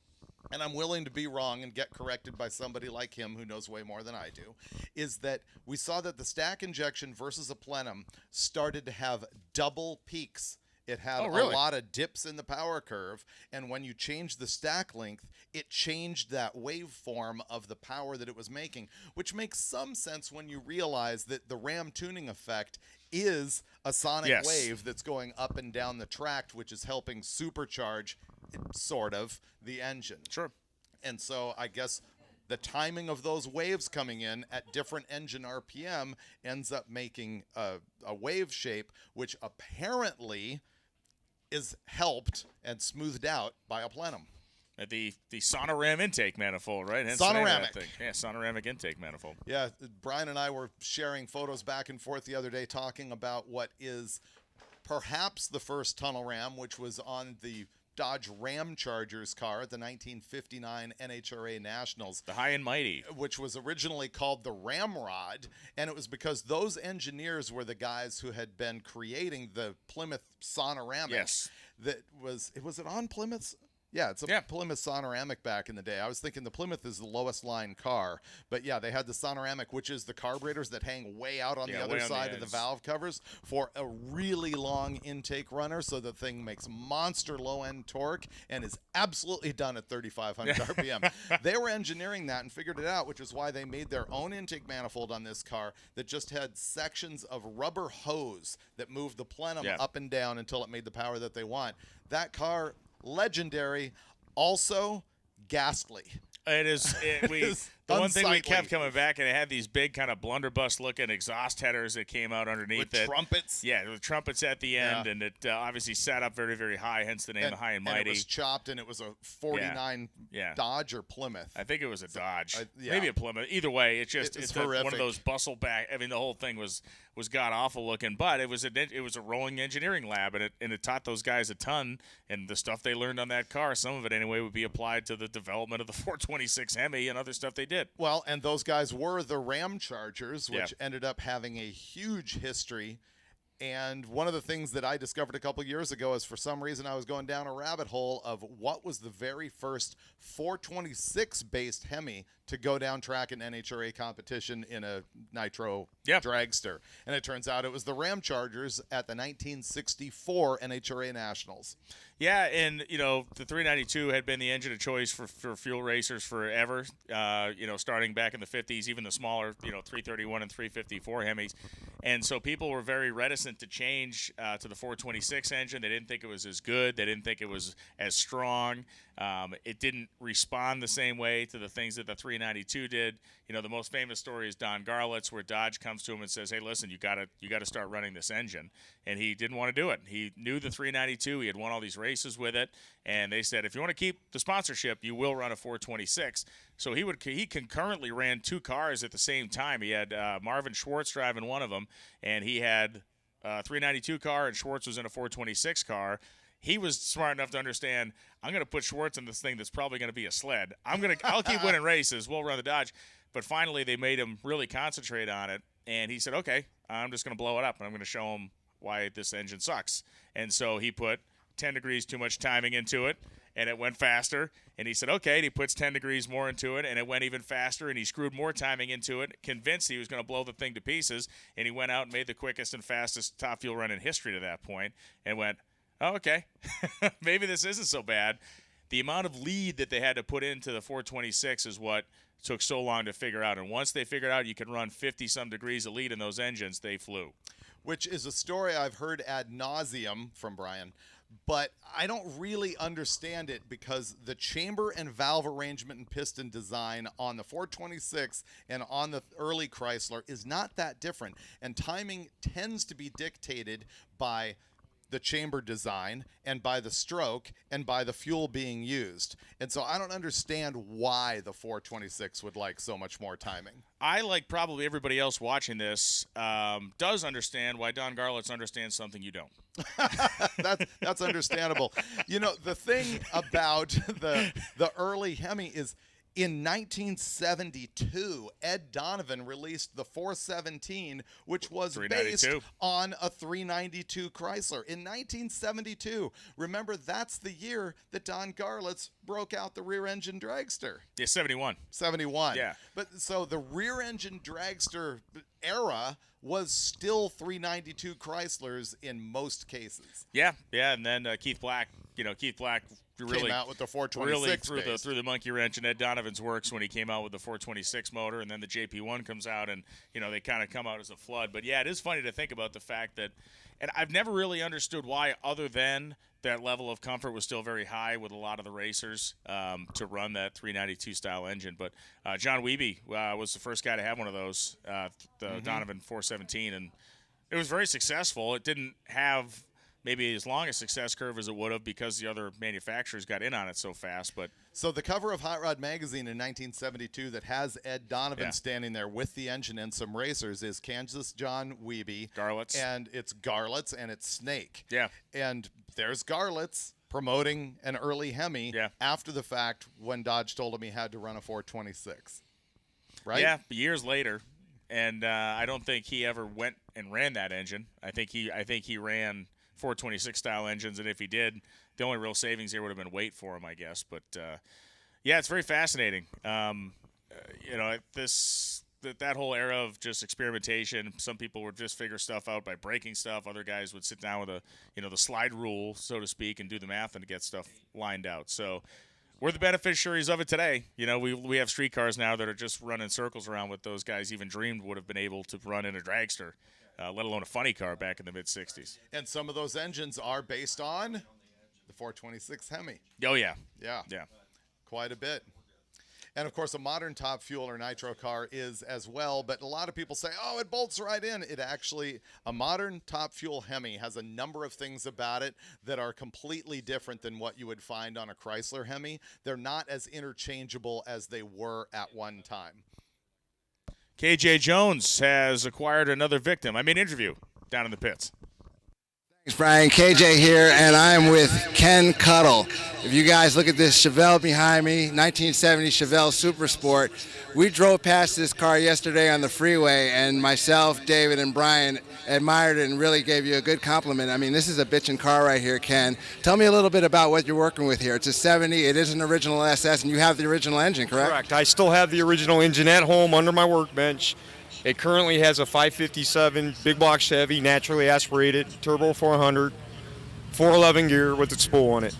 and I'm willing to be wrong and get corrected by somebody like him who knows way more than I do, is that we saw that the stack injection versus a plenum started to have double peaks. It had a lot of dips in the power curve, and when you changed the stack length, it changed that waveform of the power that it was making, which makes some sense when you realize that the Ram tuning effect is a sonic wave that's going up and down the track, which is helping supercharge, sort of, the engine. Sure. And so I guess the timing of those waves coming in at different engine RPM ends up making a wave shape, which apparently is helped and smoothed out by a plenum. The Sonoram intake manifold, right? Hence Sonoramic. the name of that thing. Yeah, Sonoramic intake manifold. Yeah, Brian and I were sharing photos back and forth the other day talking about what is perhaps the first tunnel ram, which was on the Dodge Ram Chargers car at the 1959 NHRA Nationals. The High and Mighty. Which was originally called the Ramrod, and it was because those engineers were the guys who had been creating the Plymouth Sonoramic. Yes. Was it on Plymouth's? Yeah, it's a Plymouth Sonoramic back in the day. I was thinking the Plymouth is the lowest line car. But yeah, they had the Sonoramic, which is the carburetors that hang way out on the other side of the valve covers for a really long intake runner. So the thing makes monster low-end torque and is absolutely done at 3,500 RPM. They were engineering that and figured it out, which is why they made their own intake manifold on this car that just had sections of rubber hose that moved the plenum up and down until it made the power that they want. That car, legendary, also ghastly. It is. The one thing we kept coming back, and it had these big kind of blunderbuss-looking exhaust headers that came out underneath with trumpets. Yeah, with trumpets at the end, and it obviously sat up very, very high, hence the name of High and Mighty. And it was chopped, and it was a 49 Dodge or Plymouth. I think it was a Dodge. Maybe a Plymouth. Either way, it's horrific. One of those bustle back. I mean, the whole thing was god-awful looking, but it was a rolling engineering lab, and it taught those guys a ton, and the stuff they learned on that car, some of it anyway, would be applied to the development of the 426 Hemi and other stuff they did. Well, and those guys were the Ram Chargers, which ended up having a huge history. And one of the things that I discovered a couple years ago is for some reason I was going down a rabbit hole of what was the very first 426-based Hemi to go down track in NHRA competition in a nitro dragster. And it turns out it was the Ram Chargers at the 1964 NHRA Nationals. Yeah, and, the 392 had been the engine of choice for fuel racers forever, starting back in the 50s, even the smaller, 331 and 354 Hemis. And so people were very reticent to change to the 426 engine. They didn't think it was as good. They didn't think it was as strong. It didn't respond the same way to the things that the 392 did. The most famous story is Don Garlitz, where Dodge comes to him and says, "Hey, listen, you got to start running this engine," and he didn't want to do it. He knew the 392. He had won all these races with it, and they said, "If you want to keep the sponsorship, you will run a 426." So he concurrently ran two cars at the same time. He had Marvin Schwartz driving one of them, and he had a 392 car, and Schwartz was in a 426 car. He was smart enough to understand, I'm going to put Schwartz in this thing that's probably going to be a sled. I'll keep winning races. We'll run the Dodge. But finally, they made him really concentrate on it. And he said, okay, I'm just going to blow it up, and I'm going to show him why this engine sucks. And so he put 10 degrees too much timing into it, and it went faster. And he said, okay, and he puts 10 degrees more into it, and it went even faster, and he screwed more timing into it, convinced he was going to blow the thing to pieces. And he went out and made the quickest and fastest top fuel run in history to that point, and went, oh, okay, maybe this isn't so bad. The amount of lead that they had to put into the 426 is what took so long to figure out. And once they figured out you could run 50-some degrees of lead in those engines, they flew. Which is a story I've heard ad nauseum from Brian, but I don't really understand it because the chamber and valve arrangement and piston design on the 426 and on the early Chrysler is not that different. And timing tends to be dictated by the chamber design and by the stroke and by the fuel being used. And so I don't understand why the 426 would like so much more timing. I, like probably everybody else watching this, does understand why Don Garlits understands something you don't. That's understandable. You know, the thing about the early Hemi is in 1972, Ed Donovan released the 417, which was based on a 392 Chrysler. In 1972, remember, that's the year that Don Garlits broke out the rear-engine dragster. Yeah, 71. 71. Yeah. But so the rear-engine dragster era was still 392 Chryslers in most cases. Yeah, and then Keith Black really came out with the 426 really threw the monkey wrench in Ed Donovan's works when he came out with the 426 motor, and then the JP1 comes out, and they kind of come out as a flood. But yeah, it is funny to think about the fact that, and I've never really understood why, other than that level of comfort was still very high with a lot of the racers to run that 392 style engine. But John Wiebe was the first guy to have one of those, the Donovan 417, and it was very successful. It didn't have maybe as long a success curve as it would have because the other manufacturers got in on it so fast. But so the cover of Hot Rod Magazine in 1972 that has Ed Donovan standing there with the engine and some racers is Kansas John Wiebe. Garlits. And it's Garlits and it's Snake. Yeah. And there's Garlits promoting an early Hemi after the fact when Dodge told him he had to run a 426. Right? Yeah, years later. And I don't think he ever went and ran that engine. I think he ran 426 style engines, and if he did, the only real savings here would have been weight for him, I guess. But yeah, it's very fascinating. That whole era of just experimentation. Some people would just figure stuff out by breaking stuff. Other guys would sit down with the slide rule, so to speak, and do the math and get stuff lined out. So we're the beneficiaries of it today. We have street cars now that are just running circles around what those guys even dreamed would have been able to run in a dragster. Let alone a funny car back in the mid-'60s. And some of those engines are based on the 426 Hemi. Oh, yeah. Yeah. Quite a bit. And, of course, a modern top fuel or nitro car is as well. But a lot of people say, oh, it bolts right in. It actually, a modern top fuel Hemi has a number of things about it that are completely different than what you would find on a Chrysler Hemi. They're not as interchangeable as they were at one time. KJ Jones has acquired another victim. I made an interview down in the pits. Thanks, Brian. KJ here, and I'm with Ken Cuttle. If you guys look at this Chevelle behind me, 1970 Chevelle Super Sport. We drove past this car yesterday on the freeway, and myself, David, and Brian admired it and really gave you a good compliment. I mean, this is a bitchin' car right here, Ken. Tell me a little bit about what you're working with here. It's a 70. It is an original SS, and you have the original engine, correct? Correct. I still have the original engine at home under my workbench. It currently has a 557 big block Chevy, naturally aspirated, turbo 400, 411 gear with its spool on it.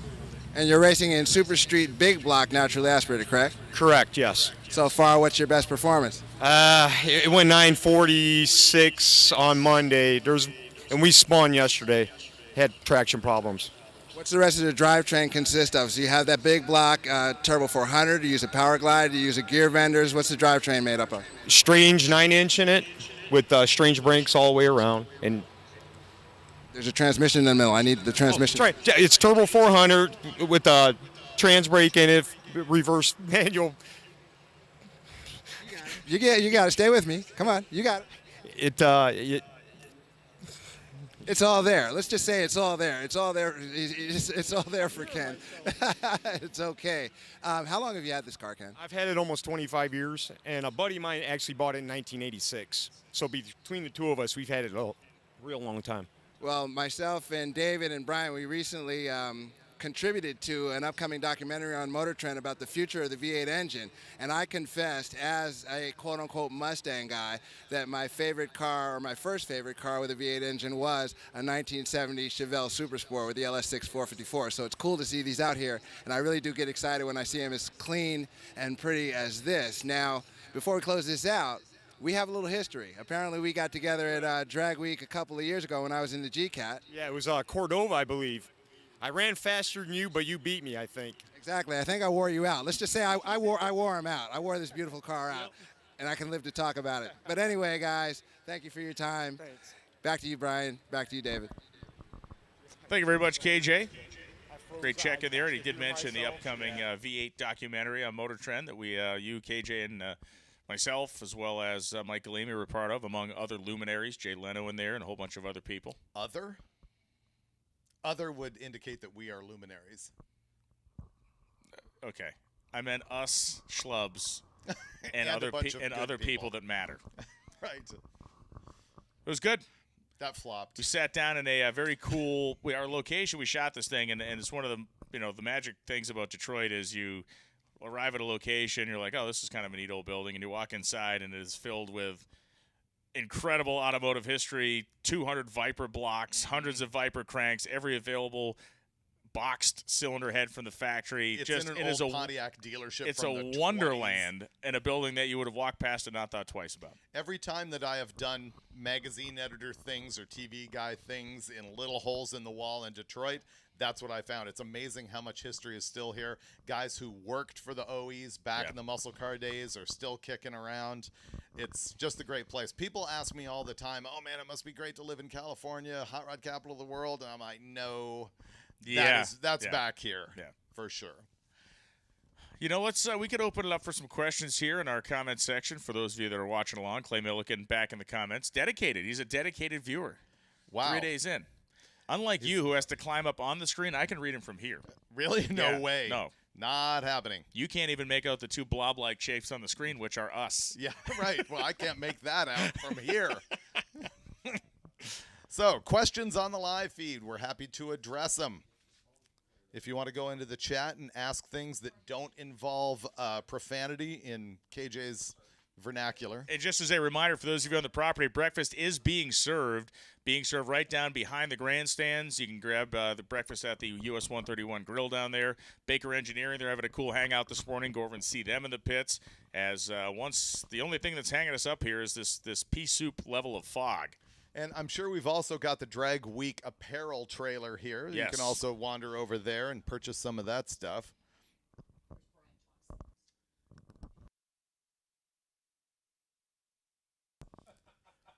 And you're racing in Super Street big block naturally aspirated, correct? Correct, yes. So far, what's your best performance? It went 946 on Monday. And we spun yesterday. Had traction problems. What's the rest of the drivetrain consist of? So you have that big block turbo 400. Do you use a power glide? Do you use a gear vendors? What's the drivetrain made up of? Strange 9-inch in it with strange brakes all the way around. And there's a transmission in the middle. I need the transmission. It's turbo 400 with a trans brake in it, reverse manual. You got it. Stay with me. Come on. You got it. It's all there. Let's just say it's all there. It's all there. It's all there for Ken. It's okay. How long have you had this car, Ken? I've had it almost 25 years, and a buddy of mine actually bought it in 1986. So between the two of us, we've had it a real long time. Well, myself and David and Brian, we recently contributed to an upcoming documentary on MotorTrend about the future of the V8 engine. And I confessed, as a quote-unquote Mustang guy, that my favorite car, or my first favorite car with a V8 engine, was a 1970 Chevelle Supersport with the LS6 454. So it's cool to see these out here, and I really do get excited when I see them as clean and pretty as this. Now, before we close this out, we have a little history. Apparently, we got together at Drag Week a couple of years ago when I was in the GCAT. Yeah, it was Cordova, I believe. I ran faster than you, but you beat me, I think. Exactly. I think I wore you out. Let's just say I wore him out. I wore this beautiful car out, and I can live to talk about it. But anyway, guys, thank you for your time. Thanks. Back to you, Brian. Back to you, David. Thank you very much, KJ. Great check in there. And he did mention the upcoming V8 documentary on MotorTrend that you, KJ, and myself, as well as Mike Galimi, were part of, among other luminaries. Jay Leno in there and a whole bunch of other people. Other would indicate that we are luminaries. Okay. I meant us schlubs and, and other people that matter. Right. It was good. That flopped. We sat down in a very cool our location. We shot this thing, and it's one of the the magic things about Detroit is you arrive at a location, you're like, oh, this is kind of a neat old building, and you walk inside, and it is filled with incredible automotive history, 200 Viper blocks, hundreds of Viper cranks, every available boxed cylinder head from the factory. It's in an old Pontiac dealership. It's from a the wonderland in a building that you would have walked past and not thought twice about. Every time that I have done magazine editor things or TV guy things in little holes in the wall in Detroit, that's what I found. It's amazing how much history is still here. Guys who worked for the OEs back in the muscle car days are still kicking around. It's just a great place. People ask me all the time, oh, man, it must be great to live in California, hot rod capital of the world. And I'm like, no, that's back here for sure. You know, we could open it up for some questions here in our comment section for those of you that are watching along. Clay Milliken back in the comments. Dedicated. He's a dedicated viewer. Wow. 3 days in. Unlike you, who has to climb up on the screen, I can read him from here. Really? No way. No. Not happening. You can't even make out the two blob-like shapes on the screen, which are us. Yeah, right. Well, I can't make that out from here. So, questions on the live feed. We're happy to address them. If you want to go into the chat and ask things that don't involve profanity in KJ's vernacular. And just as a reminder for those of you on the property, breakfast is being served right down behind the grandstands. You can grab the breakfast at the US 131 grill down there. Baker Engineering, they're having a cool hangout this morning. Go over and see them in the pits. As the only thing that's hanging us up here is this pea soup level of fog. And I'm sure we've also got the Drag Week apparel trailer here. Yes. You can also wander over there and purchase some of that stuff.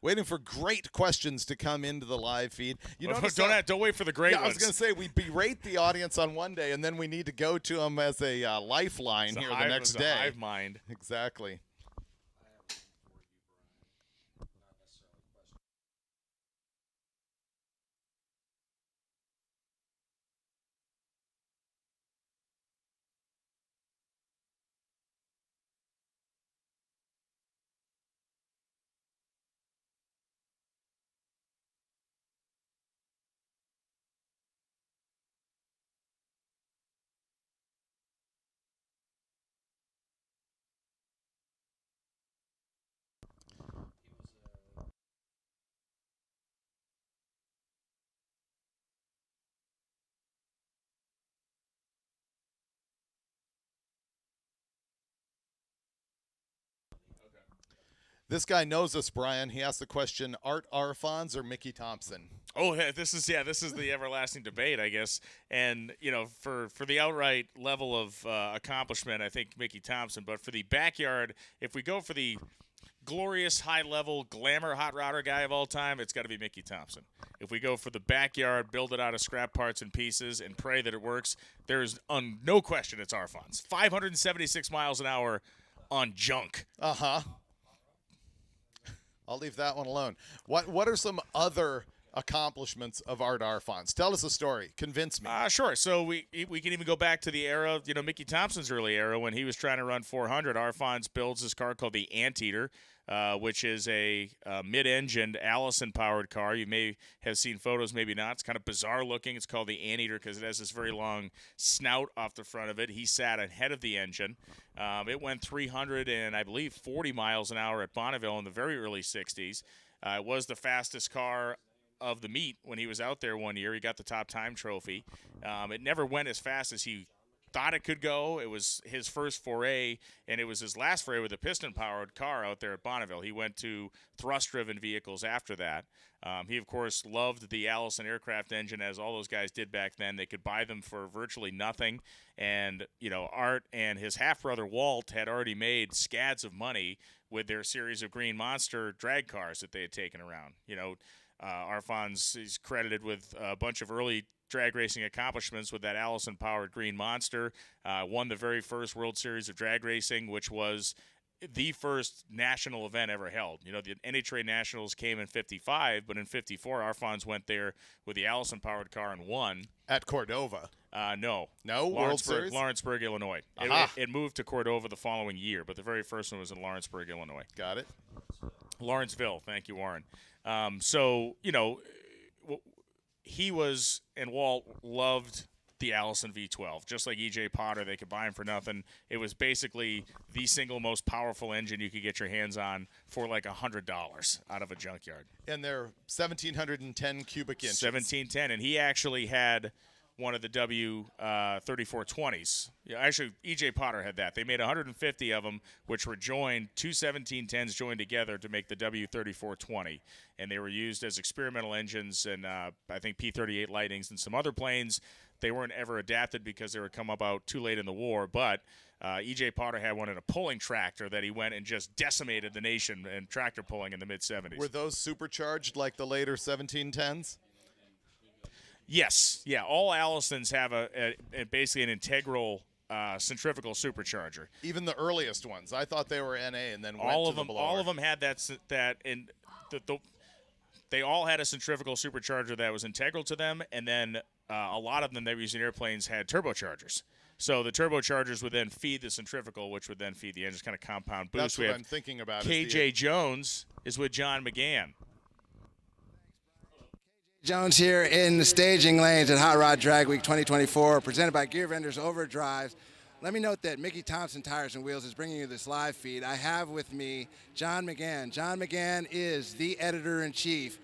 Waiting for great questions to come into the live feed. Don't wait for the great ones. I was going to say, we berate the audience on one day, and then we need to go to them as a lifeline here the next day. Hive mind. Exactly. This guy knows us, Brian. He asked the question, Art Arfons or Mickey Thompson? Oh, this is the everlasting debate, I guess. And, for the outright level of accomplishment, I think Mickey Thompson. But for the backyard, if we go for the glorious high-level glamour hot rodder guy of all time, it's got to be Mickey Thompson. If we go for the backyard, build it out of scrap parts and pieces and pray that it works, there's no question it's Arfons. 576 miles an hour on junk. Uh-huh. I'll leave that one alone. What are some other accomplishments of Art Arfons? Tell us a story. Convince me. Sure. So we can even go back to the era, Mickey Thompson's early era when he was trying to run 400. Arfons builds this car called the Anteater. which is a mid-engined Allison-powered car. You may have seen photos, maybe not. It's kind of bizarre looking. It's called the Anteater because it has this very long snout off the front of it. He sat ahead of the engine. It went 300 and, I believe, 40 miles an hour at Bonneville in the very early 60s. It was the fastest car of the meet when he was out there one year. He got the top time trophy. It never went as fast as he thought it could go. It was his first foray, and it was his last foray with a piston-powered car out there at Bonneville. He went to thrust-driven vehicles after that. He, of course, loved the Allison aircraft engine, as all those guys did back then. They could buy them for virtually nothing. And, you know, Art and his half-brother Walt had already made scads of money with their series of Green Monster drag cars that they had taken around. You know, Arfons is credited with a bunch of early drag racing accomplishments with that Allison-powered Green Monster. Won the very first World Series of Drag Racing, which was the first national event ever held. You know, the NHRA Nationals came in 55, but in 54, Arfons went there with the Allison-powered car and won. At Cordova. No. No? World Series? Lawrenceburg, Illinois. It moved to Cordova the following year, but the very first one was in Lawrenceburg, Illinois. Got it. Lawrenceville. Thank you, Warren. So, you know, he was, and Walt loved the Allison V12. Just like E.J. Potter, they could buy him for nothing. It was basically the single most powerful engine you could get your hands on for like $100 out of a junkyard. And they're 1,710 cubic inches. 1710, and he actually had one of the W3420s. Yeah, actually, E.J. Potter had that. They made 150 of them, which were joined, two 1710s joined together to make the W3420. And they were used as experimental engines and I think P-38 Lightnings and some other planes. They weren't ever adapted because they were come about too late in the war. But E.J. Potter had one in a pulling tractor that he went and just decimated the nation in tractor pulling in the mid-70s. Were those supercharged like the later 1710s? Yes, yeah. All Allisons have a basically an integral centrifugal supercharger. Even the earliest ones, I thought they were NA, and then went all to of them. the blower. All of them had that, and they all had a centrifugal supercharger that was integral to them, and then a lot of them that were using airplanes had turbochargers. So the turbochargers would then feed the centrifugal, which would then feed the engine, kind of compound boost. That's what I'm thinking about. KJ Jones is with John McGann. Jones here in the staging lanes at Hot Rod Drag Week 2024, presented by Gear Vendors Overdrive. Let me note that Mickey Thompson Tires and Wheels is bringing you this live feed. I have with me John McGann. John McGann is the editor-in-chief,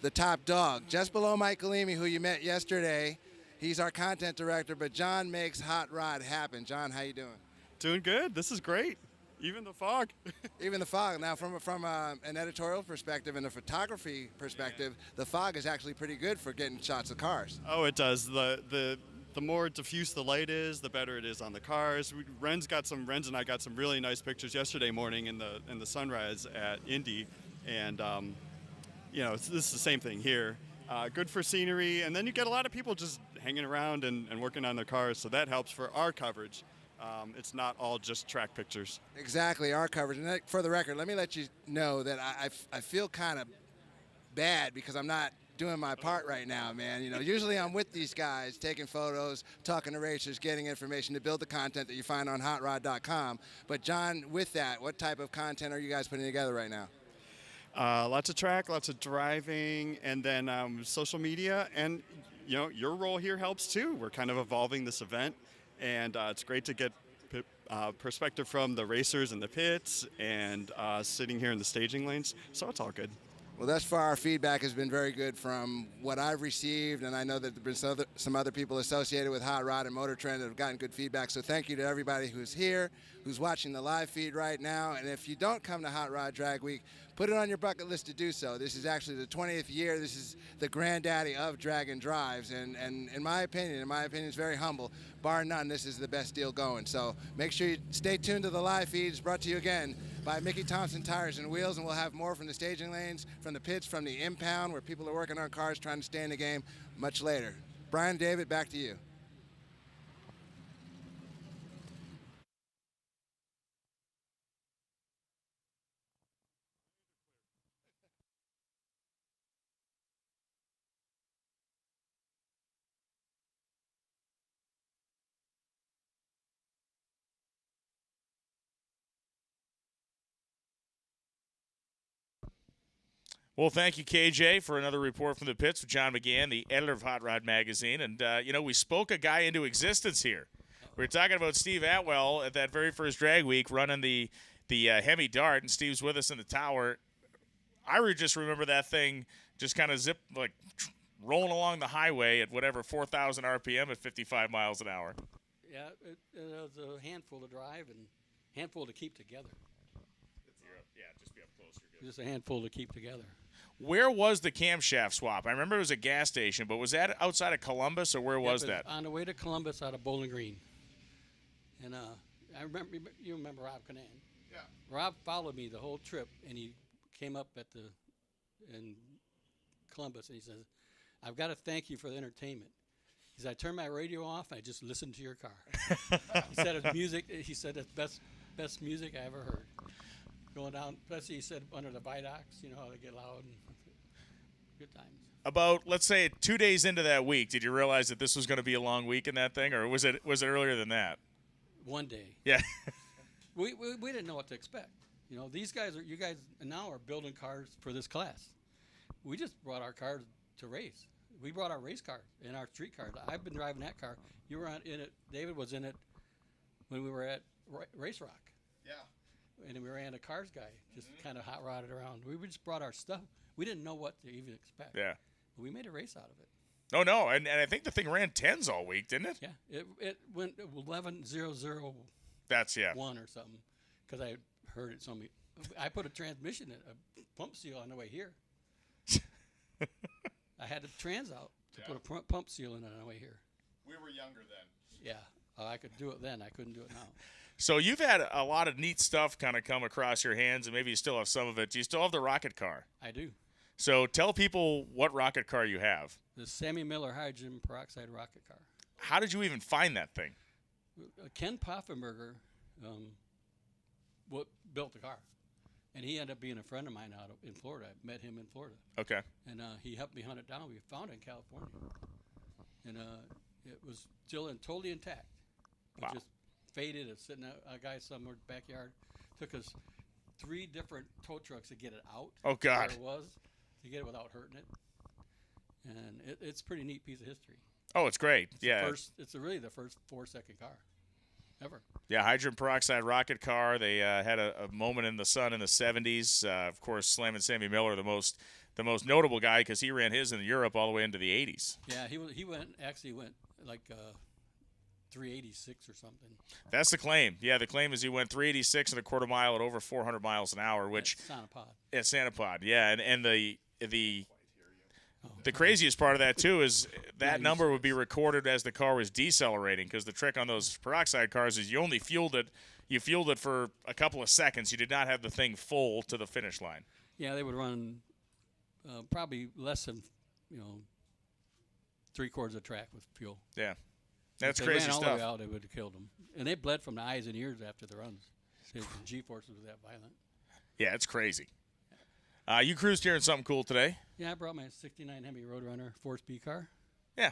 the top dog, just below Mike Galimi, who you met yesterday. He's our content director, but John makes Hot Rod happen. John, how you doing? Doing good. This is great. Even the fog. Even the fog. Now, from an editorial perspective and a photography perspective, the fog is actually pretty good for getting shots of cars. Oh, it does. The more diffuse the light is, the better it is on the cars. Renz and I got some really nice pictures yesterday morning in the sunrise at Indy, and you know, this is the same thing here. Good for scenery, and then you get a lot of people just hanging around and working on their cars, so that helps for our coverage. It's not all just track pictures. Exactly, our coverage. And for the record, let me let you know that I feel kind of bad because I'm not doing my part right now, man. You know, usually I'm with these guys, taking photos, talking to racers, getting information to build the content that you find on hotrod.com. But John, with that, what type of content are you guys putting together right now? Lots of track, lots of driving, and then social media. And, you know, your role here helps too. We're kind of evolving this event. And it's great to get perspective from the racers in the pits and sitting here in the staging lanes. So it's all good. Well, thus far, our feedback has been very good from what I've received, and I know that there have been some other people associated with Hot Rod and MotorTrend that have gotten good feedback. So thank you to everybody who's here, who's watching the live feed right now. And if you don't come to Hot Rod Drag Week, put it on your bucket list to do so. This is actually the 20th year. This is the granddaddy of drag and drives. And in my opinion, it's very humble, bar none, this is the best deal going. So make sure you stay tuned to the live feeds, brought to you again by Mickey Thompson Tires and Wheels. And we'll have more from the staging lanes, from the pits, from the impound, where people are working on cars trying to stay in the game much later. Brian, David, back to you. Well, thank you, KJ, for another report from the pits with John McGann, the editor of Hot Rod Magazine. And, we spoke a guy into existence here. We were talking about Steve Atwell at that very first drag week running the Hemi Dart, and Steve's with us in the tower. I just remember that thing just kind of rolling along the highway at whatever 4,000 RPM at 55 miles an hour. Yeah, it was a handful to drive and handful to keep together. Just be up closer. Just a handful to keep together. Where was the camshaft swap? I remember it was a gas station, but was that outside of Columbus, or where was that? On the way to Columbus out of Bowling Green. And I remember, you remember Rob Canan? Yeah. Rob followed me the whole trip, and he came up in Columbus, and he says, "I've got to thank you for the entertainment." He said, "I turned my radio off, and I just listened to your car." He said it's music. He said it's best music I ever heard. Going down, especially he said under the viaducts, how they get loud and good times. About, let's say, 2 days into that week, did you realize that this was going to be a long week in that thing, or was it earlier than that? One day. Yeah. we didn't know what to expect. You guys now are building cars for this class. We just brought our cars to race. We brought our race cars and our street cars. I've been driving that car. You were in it. David was in it when we were at Race Rock. Yeah. And we ran a cars guy, just kind of hot rodded around. We just brought our stuff. We didn't know what to even expect. Yeah. But we made a race out of it. Oh, no, and I think the thing ran 10s all week, didn't it? Yeah. It went 11.001 That's, yeah. or something, because I heard it so many. I put a transmission in a pump seal on the way here. I had the trans out to put a pump seal in it on the way here. We were younger then. Yeah. I could do it then. I couldn't do it now. So you've had a lot of neat stuff kind of come across your hands, and maybe you still have some of it. Do you still have the rocket car? I do. So tell people what rocket car you have. The Sammy Miller hydrogen peroxide rocket car. How did you even find that thing? Ken Poffenberger built the car, and he ended up being a friend of mine out in Florida. I met him in Florida. Okay. And he helped me hunt it down. We found it in California, and it was still totally intact. Wow. It just faded. It's sitting a guy somewhere in the backyard. Took us 3 different tow trucks to get it out. Oh, God. Where it was, to get it without hurting it. And it's a pretty neat piece of history. Oh, it's great. It's really the first 4-second car ever. Yeah, hydrogen peroxide rocket car. They had a moment in the sun in the 70s. Of course, Slam and Sammy Miller, the most notable guy, because he ran his in Europe all the way into the 80s. Yeah, he went like 386 or something. That's the claim. Yeah, the claim is he went 386 and a quarter mile at over 400 miles an hour, which at Sanapod. Yeah, and the craziest part of that too is that number would be recorded as the car was decelerating, because the trick on those peroxide cars is you only fueled it for a couple of seconds. You did not have the thing full to the finish line. Yeah, they would run probably less than 3/4 of track with fuel. Yeah. That's if they crazy ran stuff. all the way out, it would have killed them. And they bled from the eyes and ears after the runs. The G-force was that violent. Yeah, it's crazy. You cruised here in something cool today. Yeah, I brought my 69 Hemi Roadrunner 4-speed car. Yeah,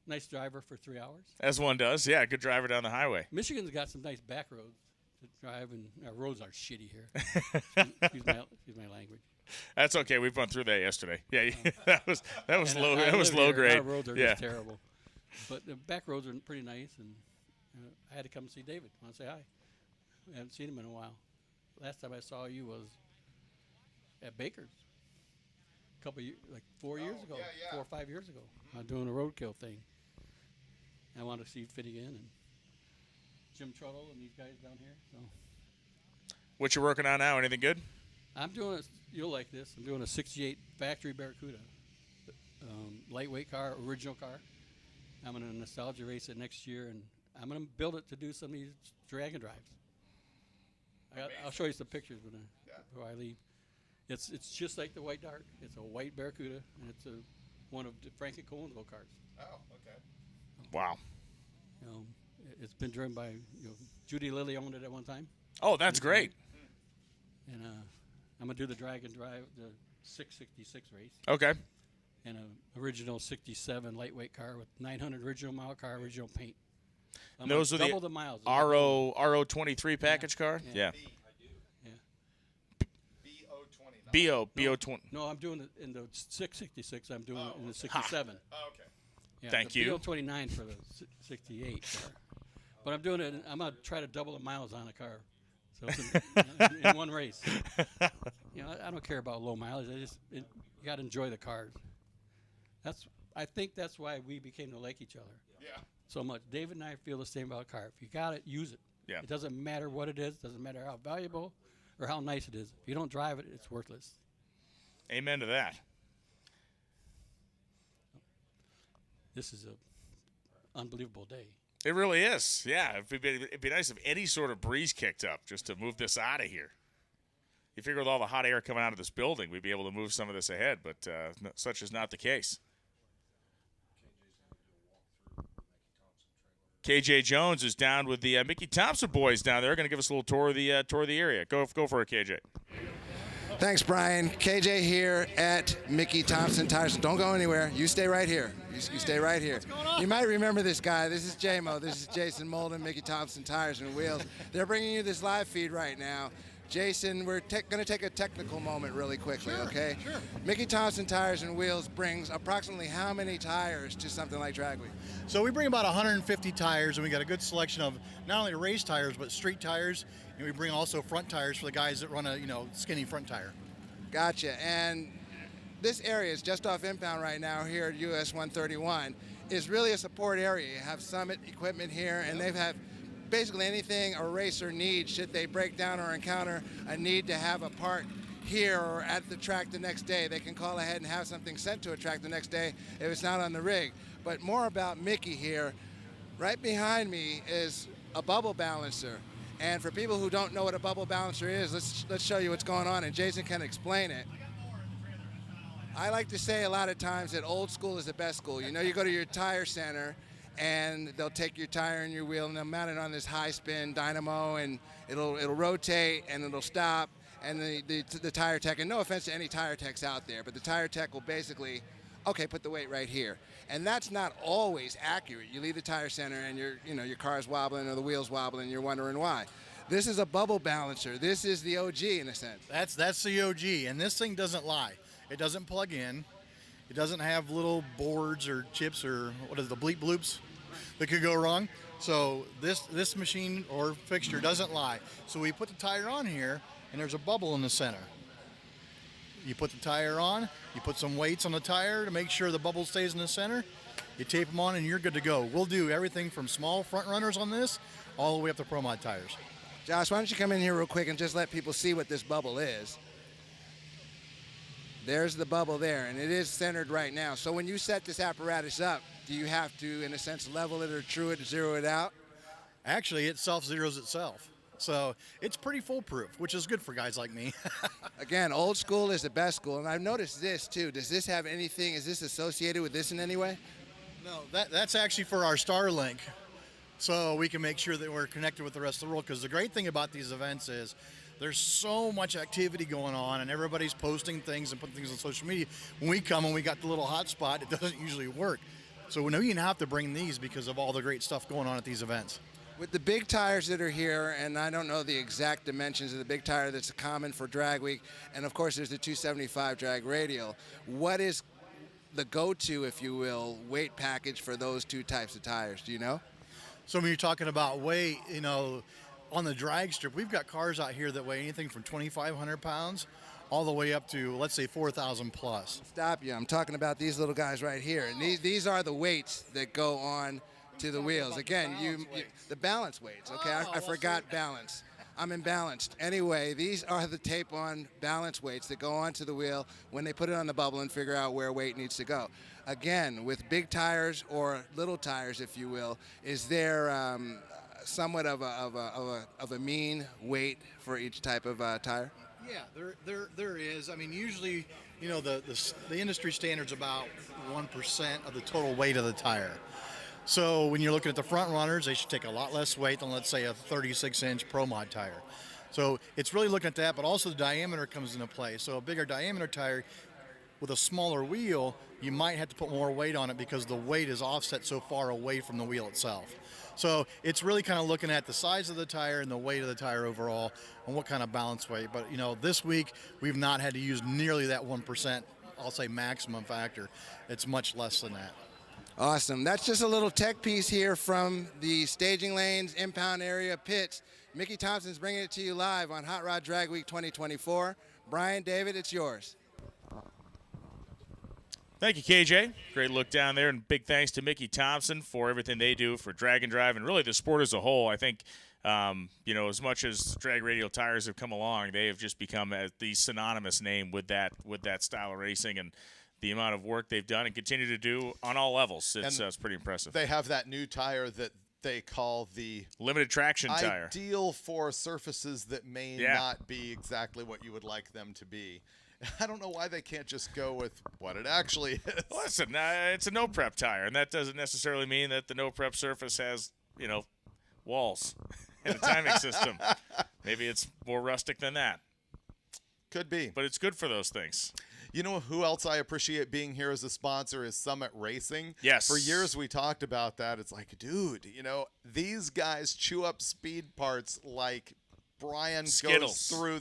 Nice driver for 3 hours. As one does. Yeah, good driver down the highway. Michigan's got some nice back roads to drive, and our roads are shitty here. Excuse my language. That's okay. We've run through that yesterday. Yeah, that was low. I That was live low here. grade. Our roads are yeah. just terrible. But the back roads are pretty nice, and I had to come see David. I want to say hi. I haven't seen him in a while. Last time I saw you was at Baker's. A couple years, like 4 years ago, 4 or 5 years ago. I'm doing a roadkill thing. I wanted to see Finnegan and Jim Truttle and these guys down here. So What you working on now? Anything good? I'm doing you'll like this. I'm doing a 68 factory Barracuda. Lightweight car, original car. I'm going to nostalgia race it next year, and I'm going to build it to do some of these drag and drives. I'll show you some pictures before I leave. It's just like the White Dart. It's a white Barracuda, and it's one of Frankie Cohenville cars. Oh, okay. Wow. It's been driven by Judy Lilly owned it at one time. Oh, that's great. And I'm gonna do the drag and drive the 666 race. Okay. And an original 67 lightweight car with 900 original mile car, original paint. Those are double the miles. RO 23 package car. Yeah. Yeah. BO29. BO20. No, I'm doing it in the 666. I'm doing it in the 67. Oh, okay. Yeah, Thank the you. BO29 for the 68 car. But I'm doing it. I'm gonna try to double the miles on a car, so it's in one race. You know, I don't care about low mileage. You got to enjoy the cars. I think that's why we became to like each other. Yeah. So much. David and I feel the same about a car. If you got it, use it. Yeah. It doesn't matter what it is. Doesn't matter how valuable or how nice it is. If you don't drive it, it's worthless. Amen to that. This is an unbelievable day. It really is. Yeah, it'd be nice if any sort of breeze kicked up just to move this out of here. You figure with all the hot air coming out of this building, we'd be able to move some of this ahead, but such is not the case. KJ Jones is down with the Mickey Thompson boys down there. Going to give us a little tour of the area. Go for it, KJ. Thanks, Brian. KJ here at Mickey Thompson Tires. Don't go anywhere. You stay right here. You stay right here. You might remember this guy. This is JMO. This is Jason Molden, Mickey Thompson Tires and Wheels. They're bringing you this live feed right now. Jason, we're going to take a technical moment really quickly, okay? Sure. Mickey Thompson Tires and Wheels brings approximately how many tires to something like Drag Week? So we bring about 150 tires, and we got a good selection of not only race tires, but street tires, and we bring also front tires for the guys that run a skinny front tire. Gotcha. And this area is just off impound right now here at US 131. Is really a support area. You have Summit equipment here, and they've had basically anything a racer needs should they break down or encounter a need to have a part here or at the track the next day. They can call ahead and have something sent to a track the next day if it's not on the rig. But more about Mickey here. Right behind me is a bubble balancer. And for people who don't know what a bubble balancer is, let's show you what's going on, and Jason can explain it. I like to say a lot of times that old school is the best school. You know, you go to your tire center, and they'll take your tire and your wheel, and they'll mount it on this high-spin dynamo, and it'll rotate, and it'll stop, and the tire tech, and no offense to any tire techs out there, but the tire tech will basically, okay, put the weight right here. And that's not always accurate. You leave the tire center, and your car's wobbling or the wheel's wobbling, and you're wondering why. This is a bubble balancer. This is the OG in a sense. That's the OG, and this thing doesn't lie. It doesn't plug in. It doesn't have little boards or chips or what is the bleep bloops that could go wrong. So this machine or fixture doesn't lie. So we put the tire on here, and there's a bubble in the center. You put the tire on, you put some weights on the tire to make sure the bubble stays in the center. You tape them on, and you're good to go. We'll do everything from small front runners on this all the way up to Pro Mod tires. Josh, why don't you come in here real quick and just let people see what this bubble is. There's the bubble there, and it is centered right now. So when you set this apparatus up, do you have to, in a sense, level it or true it, zero it out? Actually, it self-zeroes itself. So it's pretty foolproof, which is good for guys like me. Again, old school is the best school, and I've noticed this, too. Does this have anything, is this associated with this in any way? No, that's actually for our Starlink, so we can make sure that we're connected with the rest of the world, because the great thing about these events is there's so much activity going on, and everybody's posting things and putting things on social media. When we come and we got the little hotspot, it doesn't usually work. So we even have to bring these because of all the great stuff going on at these events. With the big tires that are here, and I don't know the exact dimensions of the big tire that's common for Drag Week, and of course there's the 275 drag radial, what is the go-to, if you will, weight package for those two types of tires? Do you know? So when you're talking about weight, on the drag strip, we've got cars out here that weigh anything from 2,500 pounds all the way up to, let's say, 4,000 plus. Stop you. I'm talking about these little guys right here. And these are the weights that go on to the wheels. Again, the balance weights, okay? I forgot balance. I'm imbalanced. Anyway, these are the tape-on balance weights that go onto the wheel when they put it on the bubble and figure out where weight needs to go. Again, with big tires or little tires, if you will, is there somewhat of a mean weight for each type of tire? Yeah, there is. I mean, usually, the industry standard's about 1% of the total weight of the tire. So when you're looking at the front runners, they should take a lot less weight than, let's say, a 36-inch Pro Mod tire. So it's really looking at that, but also the diameter comes into play. So a bigger diameter tire, with a smaller wheel, you might have to put more weight on it because the weight is offset so far away from the wheel itself. So it's really kind of looking at the size of the tire and the weight of the tire overall and what kind of balance weight. But, you know, this week we've not had to use nearly that 1%, I'll say maximum factor. It's much less than that. Awesome. That's just a little tech piece here from the staging lanes, impound area, pits. Mickey Thompson's bringing it to you live on Hot Rod Drag Week 2024. Brian, David, it's yours. Thank you, KJ. Great look down there, and big thanks to Mickey Thompson for everything they do for drag and drive and really the sport as a whole. I think, you know, as much as drag radial tires have come along, they have just become the synonymous name with that style of racing and the amount of work they've done and continue to do on all levels. It's pretty impressive. They have that new tire that they call the limited traction tire. Ideal for surfaces that may not be exactly what you would like them to be. I don't know why they can't just go with what it actually is. Listen, it's a no-prep tire, and that doesn't necessarily mean that the no-prep surface has, you know, walls and a timing system. Maybe it's more rustic than that. Could be. But it's good for those things. You know who else I appreciate being here as a sponsor is Summit Racing. Yes. For years we talked about that. It's like, dude, you know, these guys chew up speed parts like Brian Skittles. goes through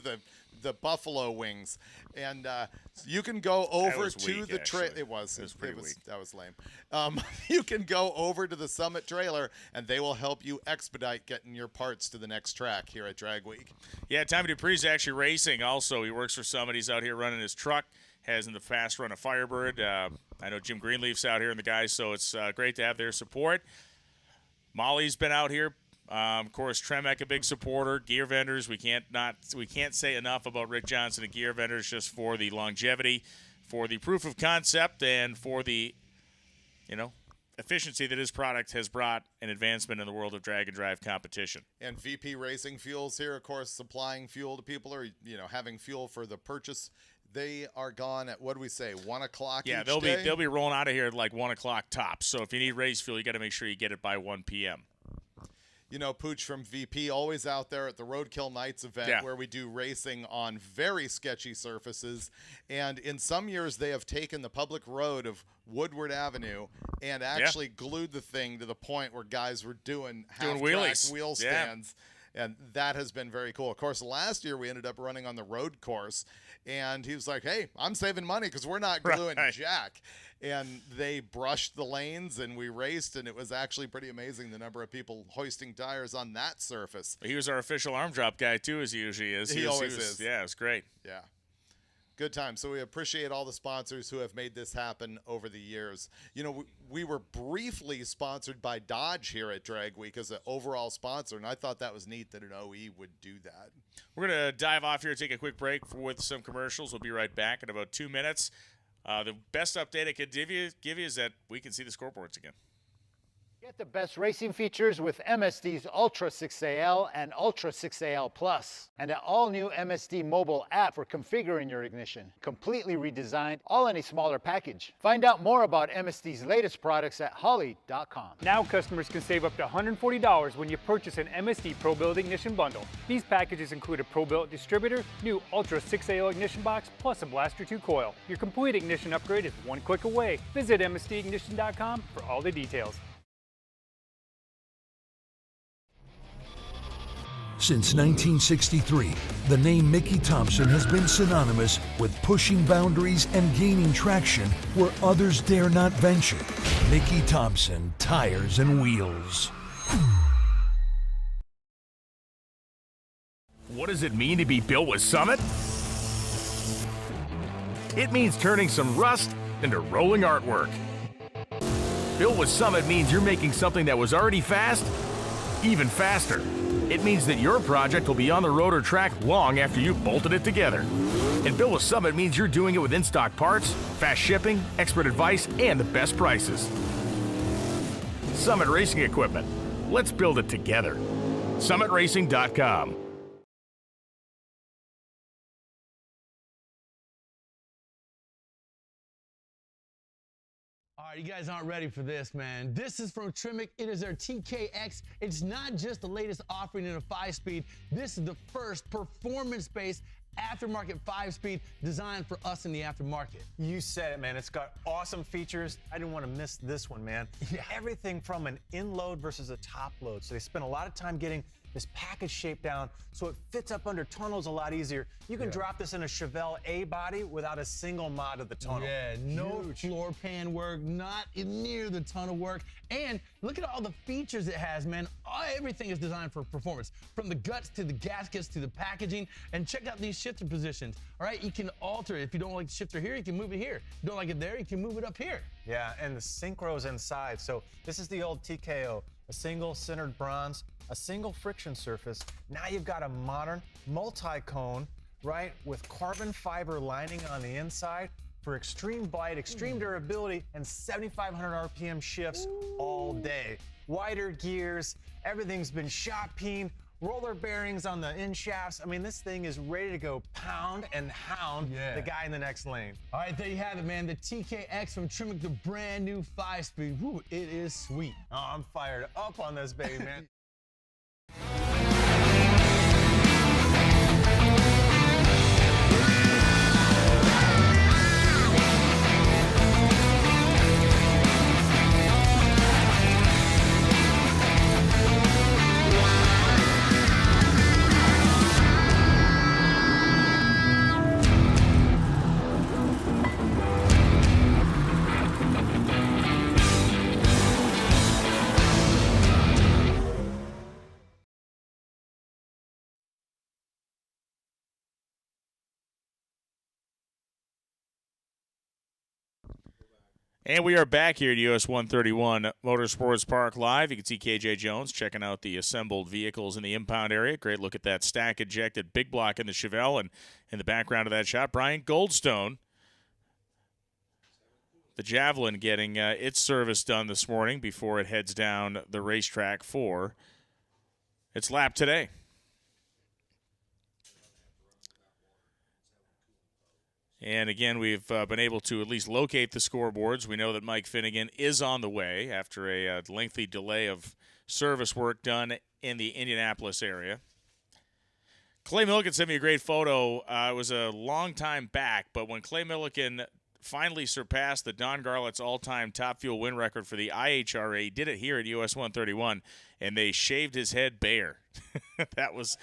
the buffalo wings. And you can go over to the trailer. It was pretty weak. That was lame. You can go over to the Summit trailer, and they will help you expedite getting your parts to the next track here at Drag Week. Yeah, Tommy Dupree's actually racing also. He works for Summit. He's out here running his truck. Has in the past run a Firebird. I know Jim Greenleaf's out here and the guys, so it's great to have their support. Molly's been out here. Of course, Tremec, a big supporter. Gear Vendors, we can't say enough about Rick Johnson and Gear Vendors just for the longevity, for the proof of concept, and for the, you know, efficiency that his product has brought an advancement in the world of drag and drive competition. And VP Racing Fuels here, of course, supplying fuel to people or, you know, having fuel for the purchase. They are gone at, what do we say, 1 o'clock Yeah, each they'll day? be rolling out of here at like 1 o'clock tops. So if you need race fuel, you got to make sure you get it by 1 p.m. You know, Pooch from VP, always out there at the Roadkill Nights event where we do racing on very sketchy surfaces. And in some years, they have taken the public road of Woodward Avenue and actually glued the thing to the point where guys were doing wheelies, wheel stands. And that has been very cool. Of course, last year we ended up running on the road course, and he was like, hey, I'm saving money because we're not gluing jack. And they brushed the lanes, and we raced, and it was actually pretty amazing the number of people hoisting tires on that surface. He was our official arm drop guy, too, as he usually is. He always is. Yeah, it was great. Yeah. Good time. So we appreciate all the sponsors who have made this happen over the years. You know, we were briefly sponsored by Dodge here at Drag Week as an overall sponsor, and I thought that was neat that an OE would do that. We're going to dive off here, take a quick break with some commercials. We'll be right back in about 2 minutes. The best update I could give you is that we can see the scoreboards again. Get the best racing features with MSD's Ultra 6AL and Ultra 6AL Plus, and an all-new MSD mobile app for configuring your ignition. Completely redesigned, all in a smaller package. Find out more about MSD's latest products at Holley.com. Now customers can save up to $140 when you purchase an MSD ProBuild ignition bundle. These packages include a ProBuild distributor, new Ultra 6AL ignition box, plus a Blaster 2 coil. Your complete ignition upgrade is one click away. Visit MSDignition.com for all the details. Since 1963, the name Mickey Thompson has been synonymous with pushing boundaries and gaining traction where others dare not venture. Mickey Thompson Tires and Wheels. What does it mean to be built with Summit? It means turning some rust into rolling artwork. Built with Summit means you're making something that was already fast, even faster. It means that your project will be on the road or track long after you've bolted it together. And Built with Summit means you're doing it with in-stock parts, fast shipping, expert advice, and the best prices. Summit Racing Equipment. Let's build it together. SummitRacing.com. All right, you guys aren't ready for this, man. This is from Tremec. It is their TKX. It's not just the latest offering in a 5-speed. This is the first performance-based aftermarket 5-speed designed for us in the aftermarket. You said it, man. It's got awesome features. I didn't want to miss this one, man. Yeah. Everything from an in-load versus a top load. So they spent a lot of time getting this package shape down so it fits up under tunnels a lot easier. You can drop this in a Chevelle A body without a single mod of the tunnel. Yeah, no floor pan work, not near the tunnel work. And look at all the features it has, man. Everything is designed for performance, from the guts to the gaskets to the packaging. And check out these shifter positions. All right, you can alter it. If you don't like the shifter here, you can move it here. If you don't like it there, you can move it up here. Yeah, and the synchros inside. So this is the old TKO, a single centered bronze, a single friction surface. Now you've got a modern multi-cone, right, with carbon fiber lining on the inside for extreme bite, extreme durability, and 7,500 RPM shifts all day. Wider gears, everything's been shot peened, roller bearings on the in shafts. I mean, this thing is ready to go pound and hound the guy in the next lane. All right, there you have it, man. The TKX from Tremec, the brand new 5-speed. Woo, it is sweet. Oh, I'm fired up on this baby, man. And we are back here at US 131 Motorsports Park Live. You can see KJ Jones checking out the assembled vehicles in the impound area. Great look at that stack-ejected big block in the Chevelle. And in the background of that shot, Brian Goldstone, the Javelin, getting its service done this morning before it heads down the racetrack for its lap today. And again, we've been able to at least locate the scoreboards. We know that Mike Finnegan is on the way after a lengthy delay of service work done in the Indianapolis area. Clay Milliken sent me a great photo. It was a long time back, but when Clay Milliken finally surpassed the Don Garlett's all-time top fuel win record for the IHRA, he did it here at US 131, and they shaved his head bare. That was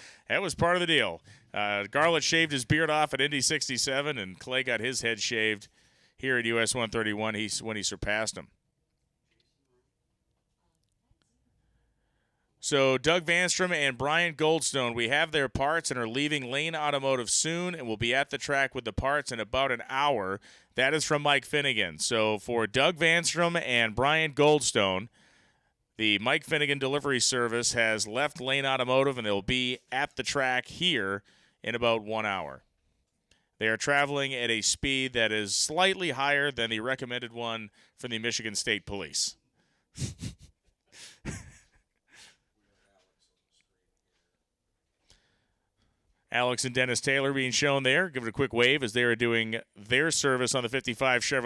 part of the deal. Garlett shaved his beard off at Indy 67, and Clay got his head shaved here at US 131 when he surpassed him. So Doug Vanstrom and Brian Goldstone, we have their parts and are leaving Lane Automotive soon, and will be at the track with the parts in about an hour. That is from Mike Finnegan. So for Doug Vanstrom and Brian Goldstone, the Mike Finnegan delivery service has left Lane Automotive, and they'll be at the track here in about 1 hour. They are traveling at a speed that is slightly higher than the recommended one from the Michigan State Police. Alex and Dennis Taylor being shown there. Give it a quick wave as they are doing their service on the 55 Chevrolet.